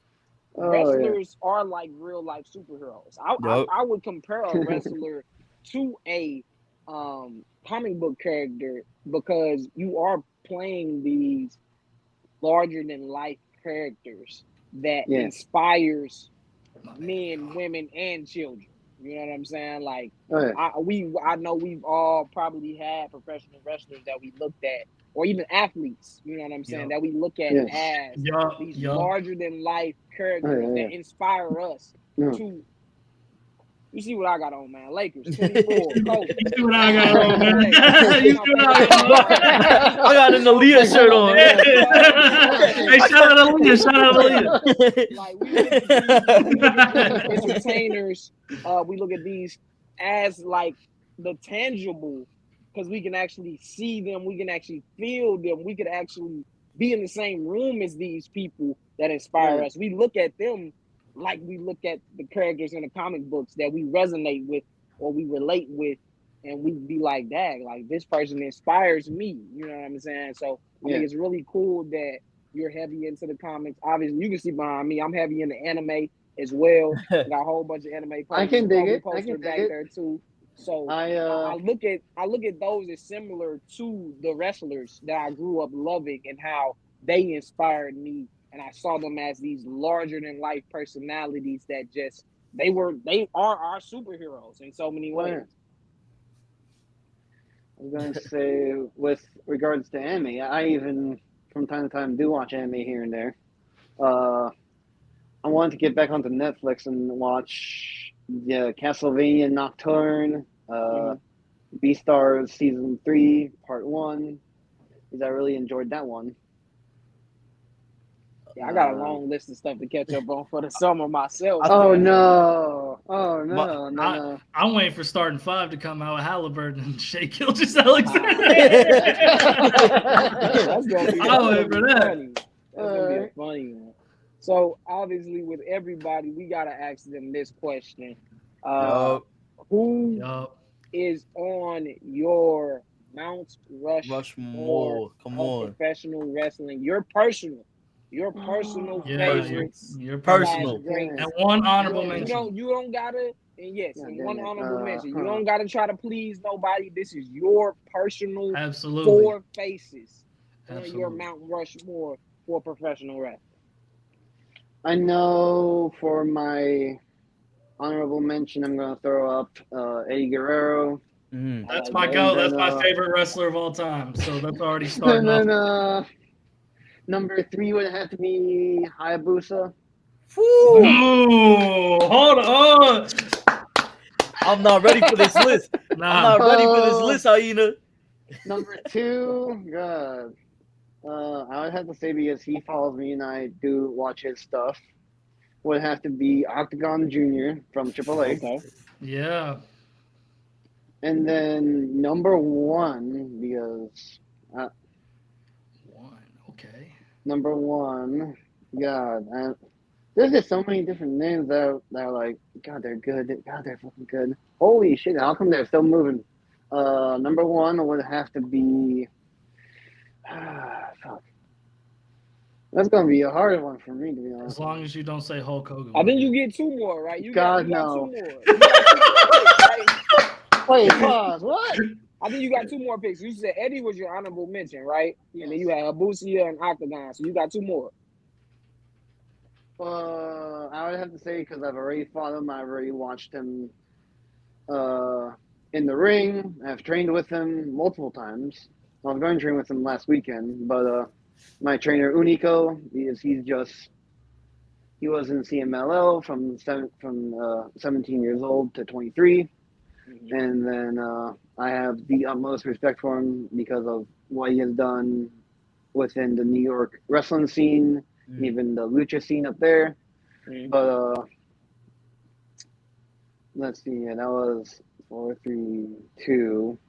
S1: oh yeah.
S4: wrestlers are like real life superheroes.
S2: Yup.
S4: I would compare a wrestler to a comic book character because you are playing these larger than life characters that
S1: Yeah.
S4: inspires men, women, and children. You know what I'm saying? Like
S1: Oh yeah.
S4: I know we've all probably had professional wrestlers that we looked at, or even athletes. You know what I'm saying?
S3: Yup.
S4: That we look at
S1: Yeah.
S4: as
S3: Yup.
S4: these
S3: Yup.
S4: larger than life characters
S1: yeah.
S4: that inspire us
S1: No.
S4: to. You see what I got on, man? Lakers 24, Kobe.
S3: You see what I got on, man?
S4: Hey,
S3: You see what I got on?
S2: I got an Aaliyah shirt on.
S3: Hey, shout out Aaliyah. Shout out Aaliyah.
S4: Like we look at these entertainers, we look at these as like the tangible, because we can actually see them, we can actually feel them, we could actually be in the same room as these people that inspire us. We look at them like we look at the characters in the comic books that we resonate with or we relate with, and we be like, "Dang, like this person inspires me." You know what I'm saying? So I think it's really cool that you're heavy into the comics. Obviously, you can see behind me, I'm heavy into anime as well. Got a whole bunch of anime.
S1: I can dig it.
S4: Poster
S1: I can
S4: back
S1: dig it.
S4: there too. So
S1: I
S4: look at those as similar to the wrestlers that I grew up loving and how they inspired me, and I saw them as these larger than life personalities that just they are our superheroes in so many ways.
S1: I was gonna say with regards to anime, I even from time to time do watch anime here and there. I wanted to get back onto Netflix and watch Castlevania Nocturne, Beastars Season 3, Part 1, because I really enjoyed that one.
S4: Yeah, I got a long list of stuff to catch up on for the summer myself.
S1: Oh no! Oh no! No!
S3: I'm waiting for Starting 5 to come out with Halliburton and Shea Gilgis Alexander.
S4: That's gonna be
S3: I'm waiting for that.
S4: funny. That's gonna be a funny one. So obviously, with everybody, we gotta ask them this question: Who is on your Mount Rushmore
S2: Come
S4: of
S2: on.
S4: professional wrestling? Your personal favorites.
S3: Your
S2: personal.
S3: And one honorable mention.
S4: You don't gotta. And yes, and one honorable mention. You don't gotta try to please nobody. This is your personal four faces on your Mount Rushmore for professional wrestling.
S1: I know for my honorable mention, I'm going to throw up Eddie Guerrero.
S3: That's my go. That's my favorite wrestler of all time. So that's already starting off.
S1: Number 3 would have to be Hayabusa.
S3: Ooh, hold on.
S2: I'm not ready for this list. I'm not ready for this list, Hyena.
S1: Number 2, God. I would have to say, because he follows me and I do watch his stuff, would have to be Octagon Jr. from AAA.
S4: Okay.
S3: Yeah.
S1: And then number 1, because number 1, God, there's just so many different names that are like, God, they're good. God, they're fucking good. Holy shit! How come they're still moving? Number 1 would have to be. Fuck. That's gonna be a hard one for me, to be honest.
S3: As long as you don't say Hulk Hogan.
S4: I think you get 2 more, right? You got 2 more.
S1: Wait, pause. What?
S4: I think you got 2 more picks. You said Eddie was your honorable mention, right? Yes. And then you had Hayabusa and Octagon, so you got 2 more.
S1: I would have to say, because I've already fought him, I've already watched him in the ring. I've trained with him multiple times. I was going to train with him last weekend, but my trainer Unico, he was in CMLL from 17 years old to 23, and then I have the utmost respect for him because of what he has done within the New York wrestling scene, even the lucha scene up there. But let's see, yeah, that was 4, 3, 2.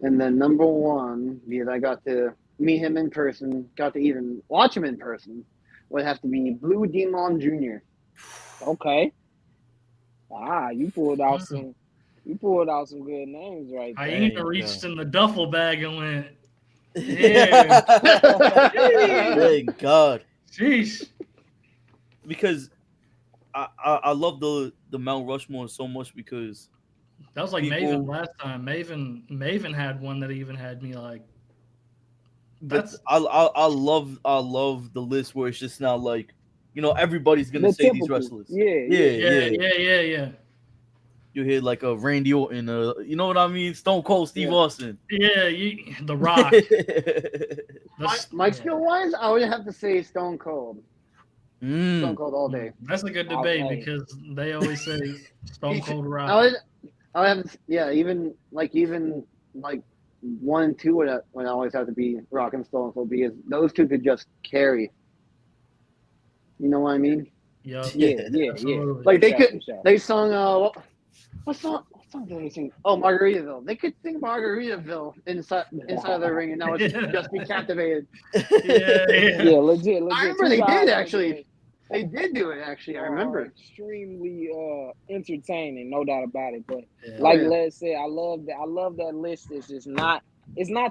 S1: And then number one, because I got to meet him in person, got to even watch him in person, would have to be Blue Demon Jr.
S4: Okay. You pulled out some good names right there.
S3: Hyena reached in the duffel bag and went, yeah.
S2: Thank God.
S3: Sheesh.
S2: Because I love the Mount Rushmore so much because
S3: That was like
S2: people-
S3: Maven last time. Maven had one that even had me like.
S2: but I love the list where it's just not like, you know, everybody's gonna
S4: The
S2: say these
S4: typical.
S2: wrestlers.
S3: Yeah.
S2: You hear like a Randy Orton, you know what I mean? Stone Cold Steve Austin.
S3: Yeah, The Rock.
S1: My skill wise, I would have to say Stone Cold. Stone Cold all day.
S3: That's a good debate because they always say Stone Cold Rock.
S1: I would have, even 1 and 2 would always have to be Rock and Stone Cold because those two could just carry. You know what I mean?
S3: Yeah.
S4: Absolutely.
S1: Like they sung what song did they sing? Oh, Margaritaville. They could sing Margaritaville inside of the ring, and I would just be captivated.
S3: Yeah,
S4: legit.
S1: I remember they did actually. They did do it actually. I remember.
S4: Extremely entertaining, no doubt about it. But like Les said, I love that list. It's not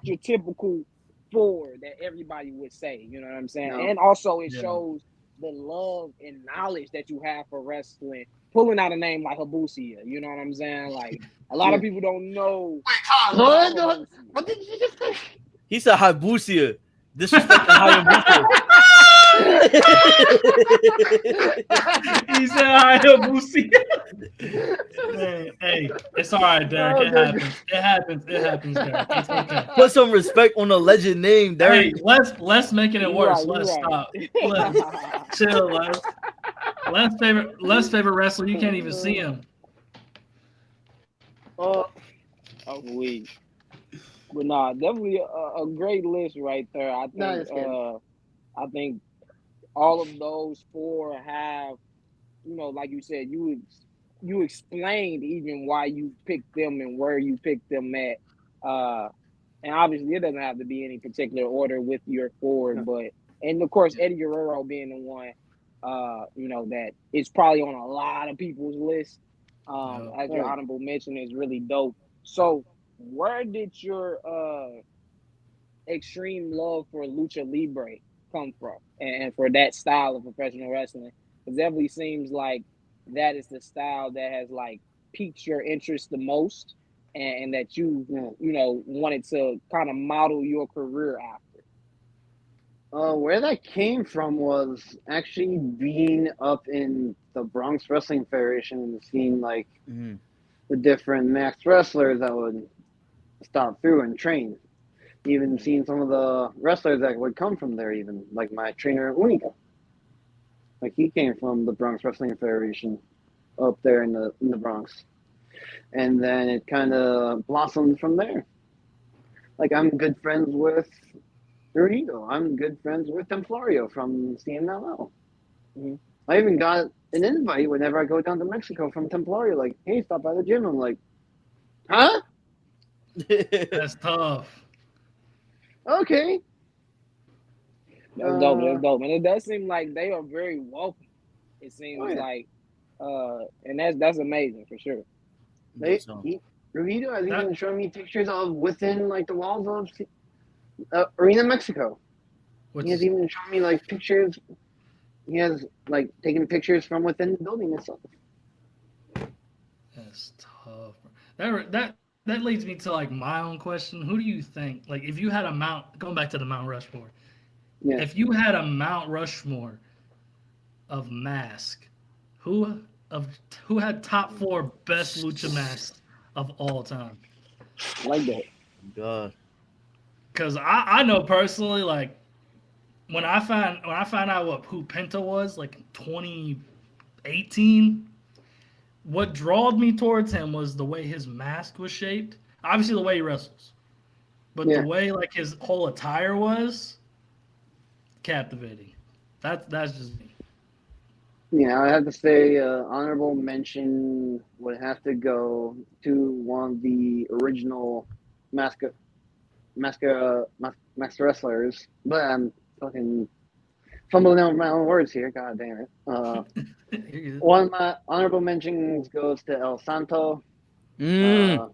S4: your typical 4 that everybody would say. You know what I'm saying? No. And also it shows the love and knowledge that you have for wrestling. Pulling out a name like Habusia, you know what I'm saying? Like a lot of people don't know.
S1: What did you just say?
S2: He said Habusia. Disrespect the Hayabusa.
S3: He said Hayabusa. Hey, it's all right, Derek. It happens, Derek. It's okay.
S2: Put some respect on a legend name, Derek.
S3: Hey, let's making it worse. Let's stop. Let's chill, Les. Les favorite wrestler. You can't even see him.
S4: Sweet. But nah, definitely a great list right there. I think all of those 4 have, you know, like you said, you explained even why you picked them and where you picked them at. And obviously it doesn't have to be any particular order with your 4, but and of course Eddie Guerrero being the one, you know, that it's probably on a lot of people's list. As your honorable mention is really dope. So where did your extreme love for Lucha Libre come from and for that style of professional wrestling? It definitely seems like that is the style that has like piqued your interest the most and that you know wanted to kind of model your career after.
S1: Where that came from was actually being up in the Bronx Wrestling Federation and seeing like the different max wrestlers that would stop through and train. Even seeing some of the wrestlers that would come from there, even like my trainer Unico. Like he came from the Bronx Wrestling Federation up there in the Bronx. And then it kind of blossomed from there. Like I'm good friends with Ruido. I'm good friends with Templario from CMLL. I even got an invite whenever I go down to Mexico from Templario. Like, hey, stop by the gym. I'm like, huh?
S3: That's tough.
S1: Okay.
S4: That's dope. That's dope. And it does seem like they are very welcome. It seems like, and that's amazing for sure.
S1: Ruido has even shown me pictures of within like the walls of Arena Mexico. He has even shown me like pictures. He has like taken pictures from within the building itself.
S3: That's tough. That leads me to like my own question. Who do you think, like, if you had going back to the Mount Rushmore, if you had a Mount Rushmore of mask, who had top 4 best lucha masks of all time.
S4: Like that.
S2: God.
S3: Because I know personally, like when I found out who Penta was, like in 2018, what drawed me towards him was the way his mask was shaped. Obviously, the way he wrestles, but the
S1: Yeah.
S3: way like his whole attire was captivating. That's just me.
S1: Yeah, I have to say, honorable mention would have to go to one of the original Master Master wrestlers, but I'm fucking fumbling over my own words here. God damn it. One of my honorable mentions goes to El Santo.
S2: Mm.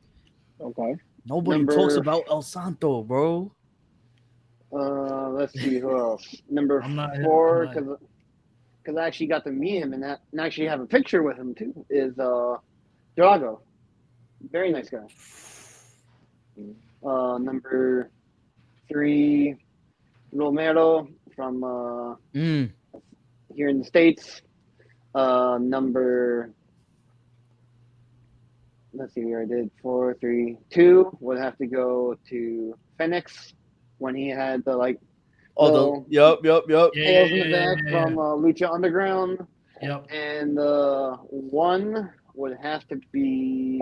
S4: Okay.
S2: Nobody talks
S1: Number.
S2: about El Santo, bro.
S1: Let's see who else. Number
S3: I'm not.
S1: 4, because I actually got to meet him and actually have a picture with him too. Is Drago. Very nice guy. Number 3, Romero from here in the States. Number, let's see where I did 4, 3, 2 would have to go to Phoenix when he had the like
S2: Oh,
S1: little
S2: yep.
S1: tails in the back from Lucha Underground.
S3: Yep.
S1: And 1 would have to be,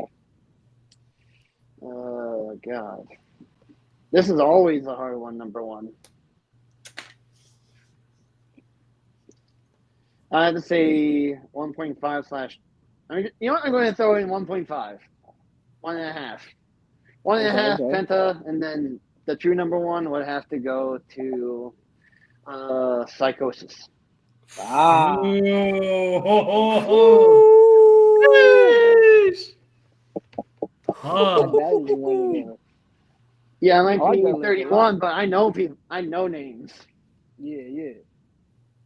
S1: God. This is always a hard one, number 1. I have to say 1.5 slash. I mean, you know what? I'm going to throw in 1.5, 1.5, 1.5
S4: Okay.
S1: Penta, and then the true number 1 would have to go to Psychosis.
S4: Ah. That is one of the.
S1: Yeah,
S4: I like that list a
S1: 1931, but I know people. I know names.
S4: Yeah.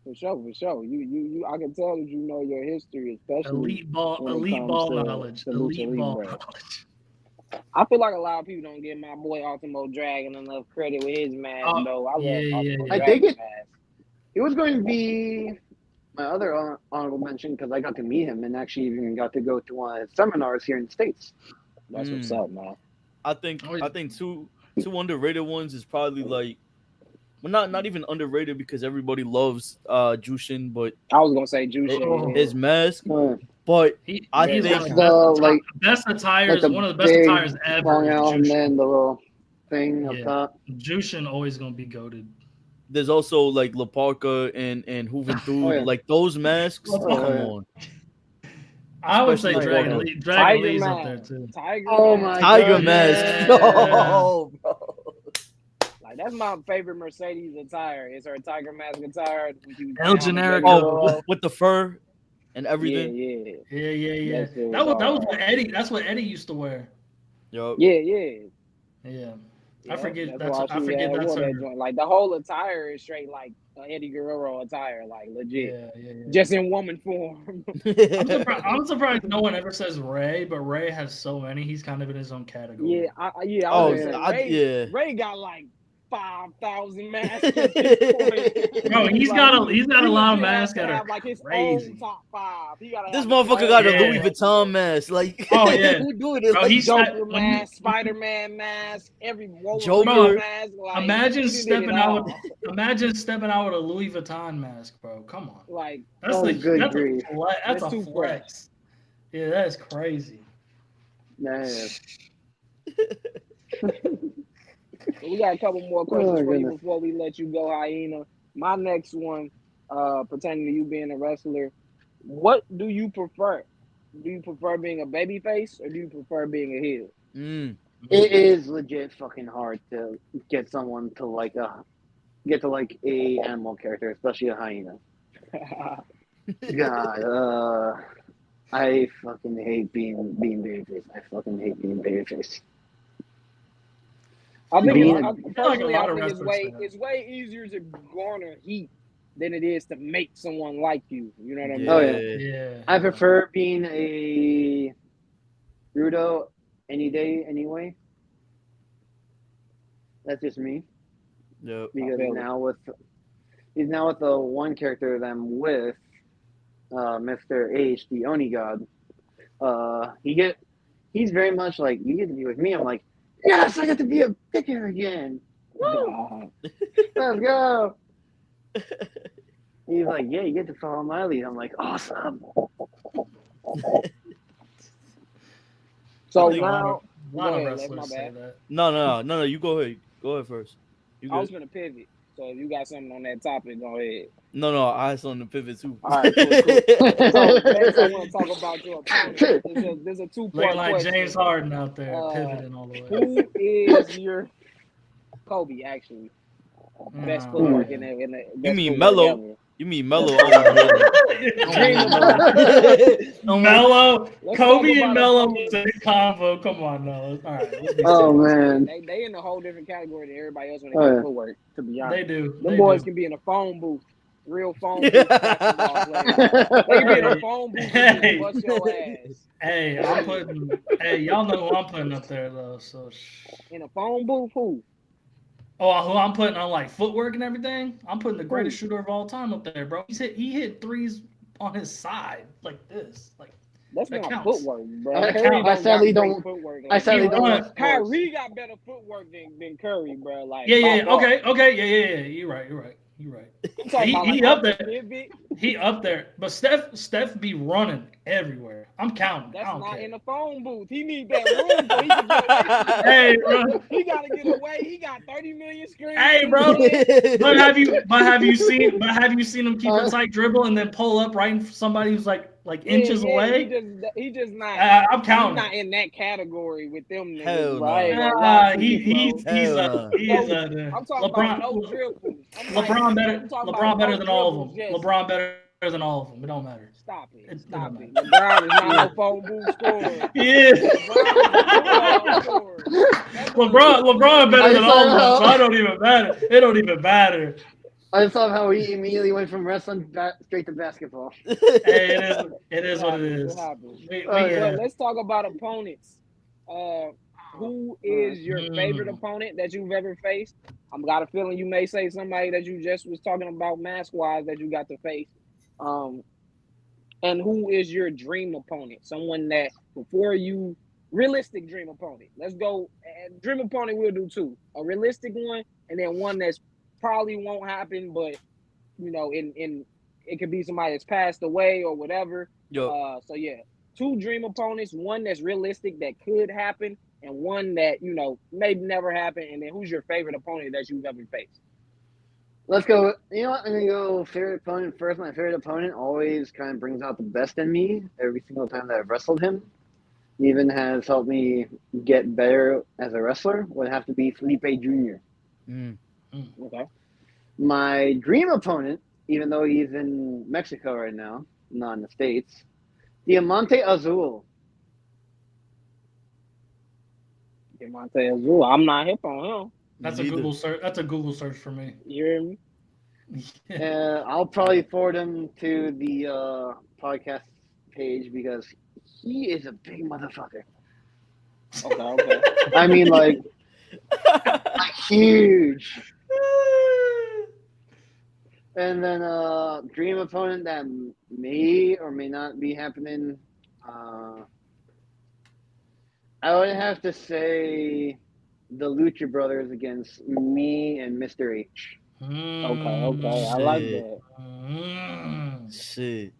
S4: For sure. You. I can tell that you know your history, especially
S3: Elite ball
S4: when it comes
S3: knowledge.
S4: to
S3: Elite
S4: Lucha
S3: ball
S4: Libre.
S3: knowledge.
S4: I feel like a lot of people don't give my boy Ultimo Dragon enough credit with his mask, though. I love Ultimo
S1: I
S4: Dragon
S1: think
S4: mask.
S1: it was going to be my other honorable mention because I got to meet him and actually even got to go to one of his seminars here in the States.
S4: That's what's up, man.
S2: I think two underrated ones is probably like, well, not even underrated because everybody loves Jushin, but
S4: I was gonna say Jushin.
S2: his mask.
S1: Uh,
S2: But I
S3: He's
S2: think
S3: one of
S1: like
S3: best attires,
S1: the
S3: one of the best
S1: big
S3: attires ever.
S1: long
S3: Is
S1: out and
S3: Jushin.
S1: then the little thing up
S3: Yeah.
S1: top.
S3: Jushin always gonna be goated.
S2: there's also like La Parca and Juventud,
S1: Oh, yeah.
S2: like those masks.
S3: Oh,
S2: Come
S1: yeah.
S2: on,
S3: I would say
S2: Especially
S3: Dragon
S2: Parker.
S3: Lee. Dragon
S4: Tiger
S3: Lee's up
S4: mask.
S3: there too.
S4: Tiger
S1: Oh
S4: mask.
S1: my
S2: Tiger
S1: God,
S2: mask.
S3: yeah.
S2: Yo, bro.
S4: Like that's my favorite Mercedes attire. It's her Tiger mask attire.
S3: El Generico.
S2: Oh, with the fur and everything.
S4: Yeah.
S3: Yeah.
S4: That shit
S3: That was
S4: hard.
S3: what Eddie. That's what Eddie used to wear.
S2: Yup.
S4: Yeah.
S3: Yeah.
S4: Yeah,
S3: I forget
S4: why
S3: that's
S4: she had
S3: that's
S4: wore that
S3: her.
S4: joint. Like the whole attire is straight like Eddie Guerrero attire, like legit.
S3: Yeah.
S4: Just in woman form.
S3: I'm surprised no one ever says Ray, but Ray has so many. He's kind of in his own category.
S4: Yeah, I
S2: Oh,
S4: was gonna say
S2: yeah.
S4: Ray got like 5,000 masks at this point.
S3: Bro, he's got a lot of masks that are
S4: have like his
S3: crazy.
S4: own top 5. He gotta
S2: This
S4: have
S2: motherfucker got a
S3: Yeah.
S2: Louis Vuitton mask. Like,
S3: Oh, yeah.
S2: who doing it?
S3: Bro,
S2: Like,
S3: he's
S4: Joker
S3: when you-
S4: mask, Spider-Man mask, every
S2: Joker.
S4: Wolverine mask. Like,
S3: Imagine
S4: he did it
S3: stepping out.
S4: all.
S3: Imagine stepping out with a Louis Vuitton mask, bro. Come on,
S4: Like,
S3: that's
S1: Oh, good
S3: that's
S1: grief.
S3: that's
S4: That's
S3: a
S4: too
S3: flex. Yeah, that is crazy.
S1: Yeah.
S4: we got a couple more questions
S1: Oh,
S4: for you
S1: goodness.
S4: before we let you go, Hyena. My next one, pertaining to you being a wrestler, what do you prefer? Do you prefer being a baby face or do you prefer being a heel?
S1: It is legit fucking hard to get someone to like a animal character, especially a hyena. God, I fucking hate being babyface. I fucking hate being babyface.
S4: I think
S1: Being
S3: I feel like a lot of wrestlers say that.
S4: it's way easier to garner heat than it is to make someone like you. You know what I mean?
S1: Oh, yeah.
S3: Yeah,
S1: I prefer being a Rudo any day, anyway. That's just me.
S2: Yep.
S1: Because
S4: feel it.
S1: he's now with the one character that I'm with, Mr. H, the Oni God. He he's very much like, you get to be with me. I'm like, yes, I get to be a picker again. Woo! Let's go. He's like, yeah, you get to follow my lead. I'm like, awesome.
S4: So
S2: I think
S3: A lot
S4: now,
S3: of, a lot
S4: go
S3: of
S4: ahead, Les, my
S3: wrestlers say
S4: bad.
S3: that.
S2: No. You go ahead. Go ahead first. You
S4: I was
S2: good?
S4: gonna pivot. So if you got something on that topic, go ahead.
S2: No. I had something to pivot too.
S4: All right, cool. So next, I want to talk about your opponent. There's a
S3: Looking
S4: two-part
S3: like
S4: question.
S3: James Harden out there,
S4: Uh,
S3: pivoting all the way.
S4: Who is your Kobe? Actually, best
S3: Oh,
S4: footwork
S3: man.
S4: in the
S2: You
S4: best
S2: mean
S4: footwork
S2: Melo?
S4: ever.
S2: You mean Melo? Oh my goodness.
S4: Dream
S2: Oh
S4: about
S2: my
S4: it.
S2: God.
S3: Melo,
S4: Let's
S3: Kobe
S4: talk
S3: and
S4: about
S3: Melo
S4: opponents.
S3: was a convo. Come on, Melo. All right, let's be
S1: Oh,
S3: serious.
S1: man.
S4: They in a whole different category than everybody else when it
S1: Oh,
S4: comes
S1: yeah.
S4: to footwork. To be
S3: They
S4: honest,
S3: do.
S4: them
S3: They
S4: boys
S3: do.
S4: can be in a phone booth, real phone booth basketball players. They can be in a
S3: Hey,
S4: phone booth and just
S3: hey,
S4: bust your ass.
S3: hey, I'm putting. Hey, y'all know who I'm putting up there though. So,
S4: In a phone booth, who?
S3: oh, who I'm putting on like footwork and everything? I'm putting the
S4: Who?
S3: greatest shooter of all time up there, bro. He hit threes on his side like this, like
S4: That's
S3: that
S4: not
S3: counts.
S4: footwork, bro.
S1: I,
S3: That
S4: Curry
S3: counts.
S1: I
S4: don't
S1: sadly
S4: got great
S1: don't.
S4: footwork
S1: I
S4: like
S1: sadly
S3: He
S4: that.
S1: don't
S3: run.
S1: watch sports.
S4: Kyrie got better footwork than Curry, bro. Like
S3: Yeah,
S4: by
S3: yeah.
S4: far.
S3: Okay. Yeah. You're right.
S4: I'm talking about like
S3: He up
S4: off the
S3: there.
S4: pivot.
S3: He up there. But Steph be running everywhere. I'm counting. I
S4: That's
S3: don't
S4: not
S3: care.
S4: in the phone booth. He need that room so he can get away from that.
S3: Hey, bro.
S4: He gotta get away. He got 30 million screens
S3: Hey,
S4: in his
S3: bro.
S4: head.
S3: But have you seen him keep a tight dribble and then pull up right in somebody who's like inches
S4: Yeah.
S3: away?
S4: He just not.
S3: I'm
S4: He's
S3: counting.
S4: not in that category with them niggas,
S2: Hell
S4: bro. I ain't
S2: no.
S4: gonna lie to you, bro.
S2: Hell no.
S3: He's
S4: I'm talking about no
S3: LeBron.
S4: dribbles. I'm talking about
S3: LeBron better
S4: no
S3: than all of
S4: dribbles.
S3: them.
S4: Just
S3: LeBron better than all of them. It don't matter.
S4: stop it.
S3: It
S4: Stop
S3: don't
S4: it.
S3: matter.
S4: LeBron is not no phone booth scorer.
S3: Yeah.
S4: LeBron is a football scorer. That boy
S3: LeBron better
S1: I
S3: than
S1: just
S3: all of them,
S1: saw
S3: so I don't even matter. It don't even matter.
S1: I just saw how he immediately went from wrestling straight to basketball.
S3: Hey, it is what it
S4: happens.
S3: is.
S4: It happens.
S1: Oh, yeah.
S4: But let's talk about opponents. Who is your favorite opponent that you've ever faced? I've got a feeling you may say somebody that you just was talking about mask-wise that you got to face. And who is your dream opponent? Someone that before you realistic dream opponent. Let's go. Dream opponent we'll do two. A realistic one and then one that's probably won't happen, but you know, in it could be somebody that's passed away or whatever.
S2: Yo,
S4: So yeah, two dream opponents, one that's realistic that could happen, and one that, you know, maybe never happen. And then who's your favorite opponent that you've ever faced?
S1: Let's go. You know what? I'm gonna go favorite opponent first. My favorite opponent always kind of brings out the best in me every single time that I've wrestled him. He even has helped me get better as a wrestler. Would have to be Felipe Jr.
S4: Okay.
S1: My dream opponent, even though he's in Mexico right now, not in the States, Diamante Azul.
S4: Diamante Azul. I'm not hip on him.
S3: That's
S2: neither.
S3: a Google search. That's a Google search for me.
S4: You hear me?
S1: I'll probably forward him to the podcast page because he is a big motherfucker.
S4: Okay.
S1: I mean, like huge. And then dream opponent that may or may not be happening. I would have to say the Lucha Brothers against me and Mr. H.
S4: Okay. I like
S2: Shit.
S4: that.
S2: Shit.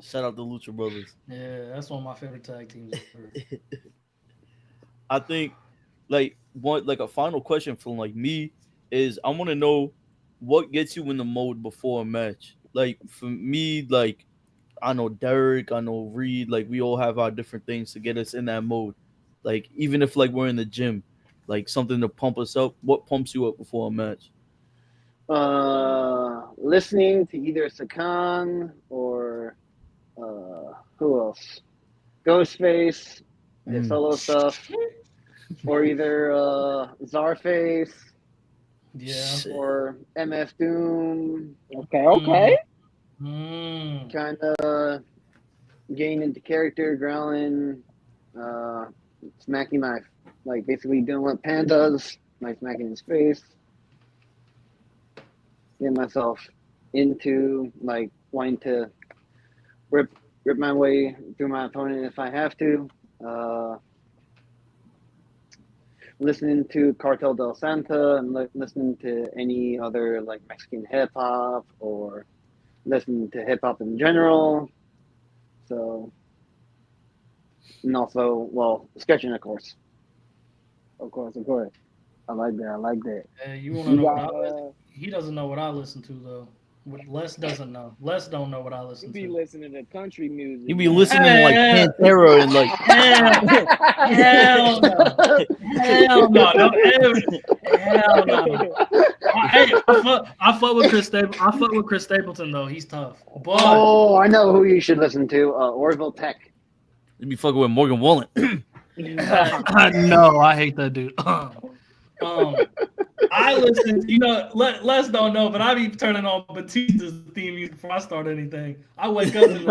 S2: Shout out the Lucha Brothers.
S3: Yeah, that's one of my favorite tag teams ever.
S2: I think like a final question from like me is I want to know what gets you in the mode before a match. Like for me, like I know Derek, I know Reed, like we all have our different things to get us in that mode. Like even if like we're in the gym, like something to pump us up. What pumps you up before a match?
S1: Listening to either Sakan or who else? Ghostface, their solo stuff, or either Zarface
S3: Yeah.
S1: or MF Doom.
S4: Okay.
S1: Kind of getting into character, growling, smacking my, like basically doing what Pan does, like smacking his face. Getting myself into like wanting to rip my way through my opponent if I have to. Listening to Cartel del Santa and listening to any other like Mexican hip hop or listening to hip hop in general. So, and also, well, sketching, of course.
S4: Of course. I like that.
S3: You want to
S4: You
S3: know
S4: got
S3: what he doesn't know what I listen to though. What Les doesn't know. Les don't know what I
S4: you
S3: listen
S4: be
S3: to.
S4: listening to country music.
S2: You be
S4: man.
S2: listening to like Pantera and like
S3: Hell no. Hell no. Hell no. I fuck with Chris Stapleton. I fuck with Chris Stapleton though. He's tough. But
S1: Oh, I know who you should listen to. Orville Peck.
S2: you be fucking with Morgan Wallen.
S3: no, I hate that dude. I listen. Les don't know, but I be turning on Batista's theme music before I start anything. I wake up and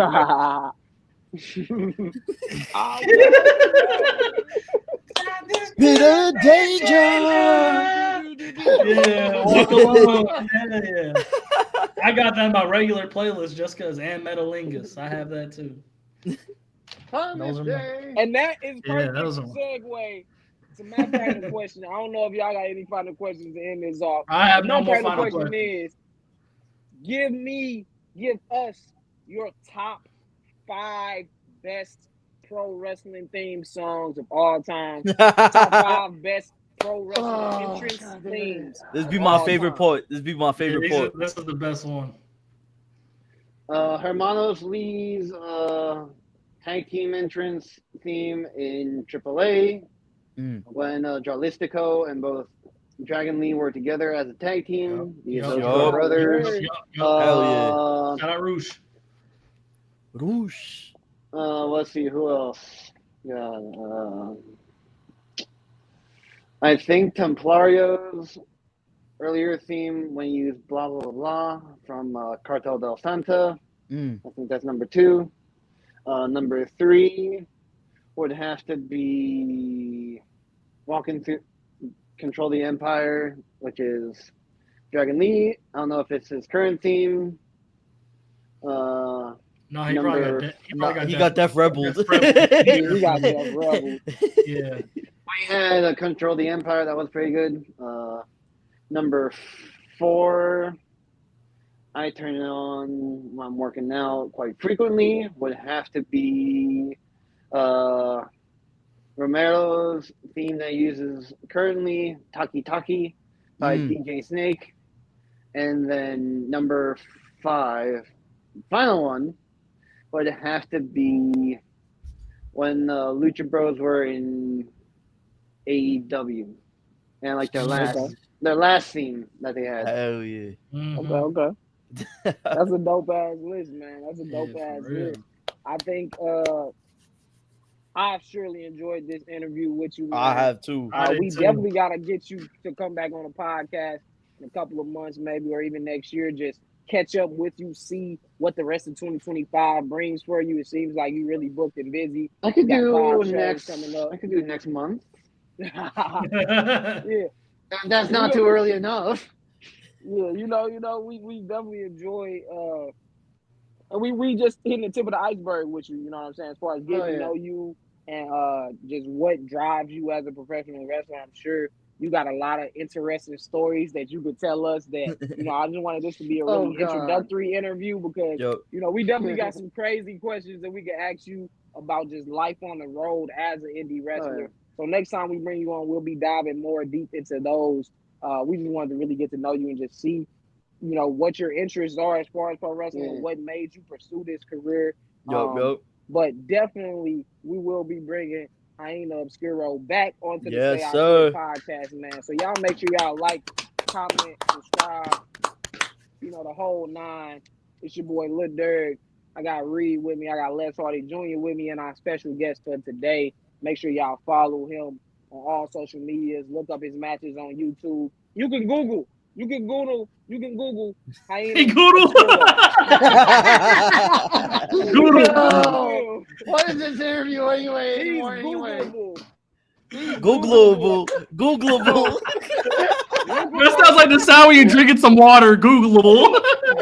S2: Bitter danger.
S3: Yeah, walk alone. Yeah. I got that in my regular playlist just because, and Metalingus. I have that too. Those are my-
S4: And that is
S3: Yeah,
S4: perfect
S3: those are-
S4: segue to my final question. I don't know if y'all got any final questions to end this off.
S3: I have no
S4: My
S3: more
S4: final
S3: final
S4: question
S3: questions.
S4: is: give us your top 5 best pro wrestling theme songs of all time. Top 5 best pro wrestling entrance themes.
S2: This be my favorite part. This be my
S3: Yeah,
S2: favorite part.
S3: this is the best one.
S1: Hermanos Lee's tag team entrance theme in AAA when Jalistico and both Dragon Lee were together as a tag team. Those were brothers.
S2: Hell yeah.
S3: Shout out Roosh.
S2: Roosh.
S1: Let's see who else. Yeah, I think Templario's earlier theme when you used blah blah blah from Cartel del Santa. I think that's number 2. Number 3 would have to be Walking Through Control the Empire, which is Dragon Lee. I don't know if it's his current theme.
S3: No, he probably
S2: got Death Rebels.
S4: He got Death Rebels.
S3: Yeah.
S1: We had Control the Empire. That was pretty good. Number 4, I turn it on when I'm working out quite frequently. Would have to be Romero's theme that he uses currently, Taki Taki by DJ Snake. And then number 5, final one, would have to be when Lucha Bros were in AEW. And like their last theme that they had.
S2: Hell yeah.
S3: Mm-hmm.
S4: Okay. That's a dope ass list, man. That's a dope ass list. I think I've surely enjoyed this interview with you, man.
S2: I have too.
S4: We definitely gotta get you to come back on the podcast in a couple of months, maybe, or even next year. Just catch up with you, see what the rest of 2025 brings for you. It seems like you really booked and busy.
S1: I could do
S4: next
S1: month.
S4: Yeah.
S1: And that's not too early enough.
S4: Yeah, we definitely enjoy and we just hitting the tip of the iceberg with you, you know what I'm saying? As far as getting to know you and just what drives you as a professional wrestler. I'm sure you got a lot of interesting stories that you could tell us that, I just wanted this to be a really introductory interview because, we definitely got some crazy questions that we can ask you about just life on the road as an indie wrestler. So next time we bring you on, we'll be diving more deep into those. We just wanted to really get to know you and just see, what your interests are as far as pro wrestling and what made you pursue this career. But definitely, we will be bringing Hyena Obscuro back onto the Stay Out podcast, man. So y'all make sure y'all like, comment, subscribe, the whole 9. It's your boy Lil Durk. I got Reed with me. I got Les Hardy Jr. with me and our special guest for today. Make sure y'all follow him on all social medias. Look up his matches on YouTube. You can Google Hyena
S3: Google.
S1: Google. What is this interview anyway?
S4: He's Googleable.
S2: Googleable.
S3: That sounds like the sound when you're drinking some water. Googleable.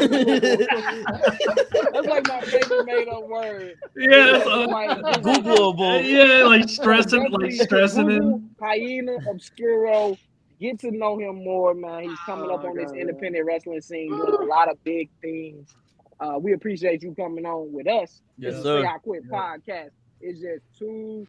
S4: That's like my favorite made up word.
S3: Yeah, that's
S2: Googleable.
S3: yeah, like
S4: So
S3: stressing,
S4: definitely
S3: stressing
S4: Google
S3: in.
S4: Hyena Obscuro. Get to know him more, man. He's coming up
S1: Oh,
S4: on this
S1: God,
S4: independent wrestling scene, doing a lot of big things. We appreciate you coming on with us.
S2: Yes,
S4: This is
S2: sir.
S4: Say I Quit podcast. It's just two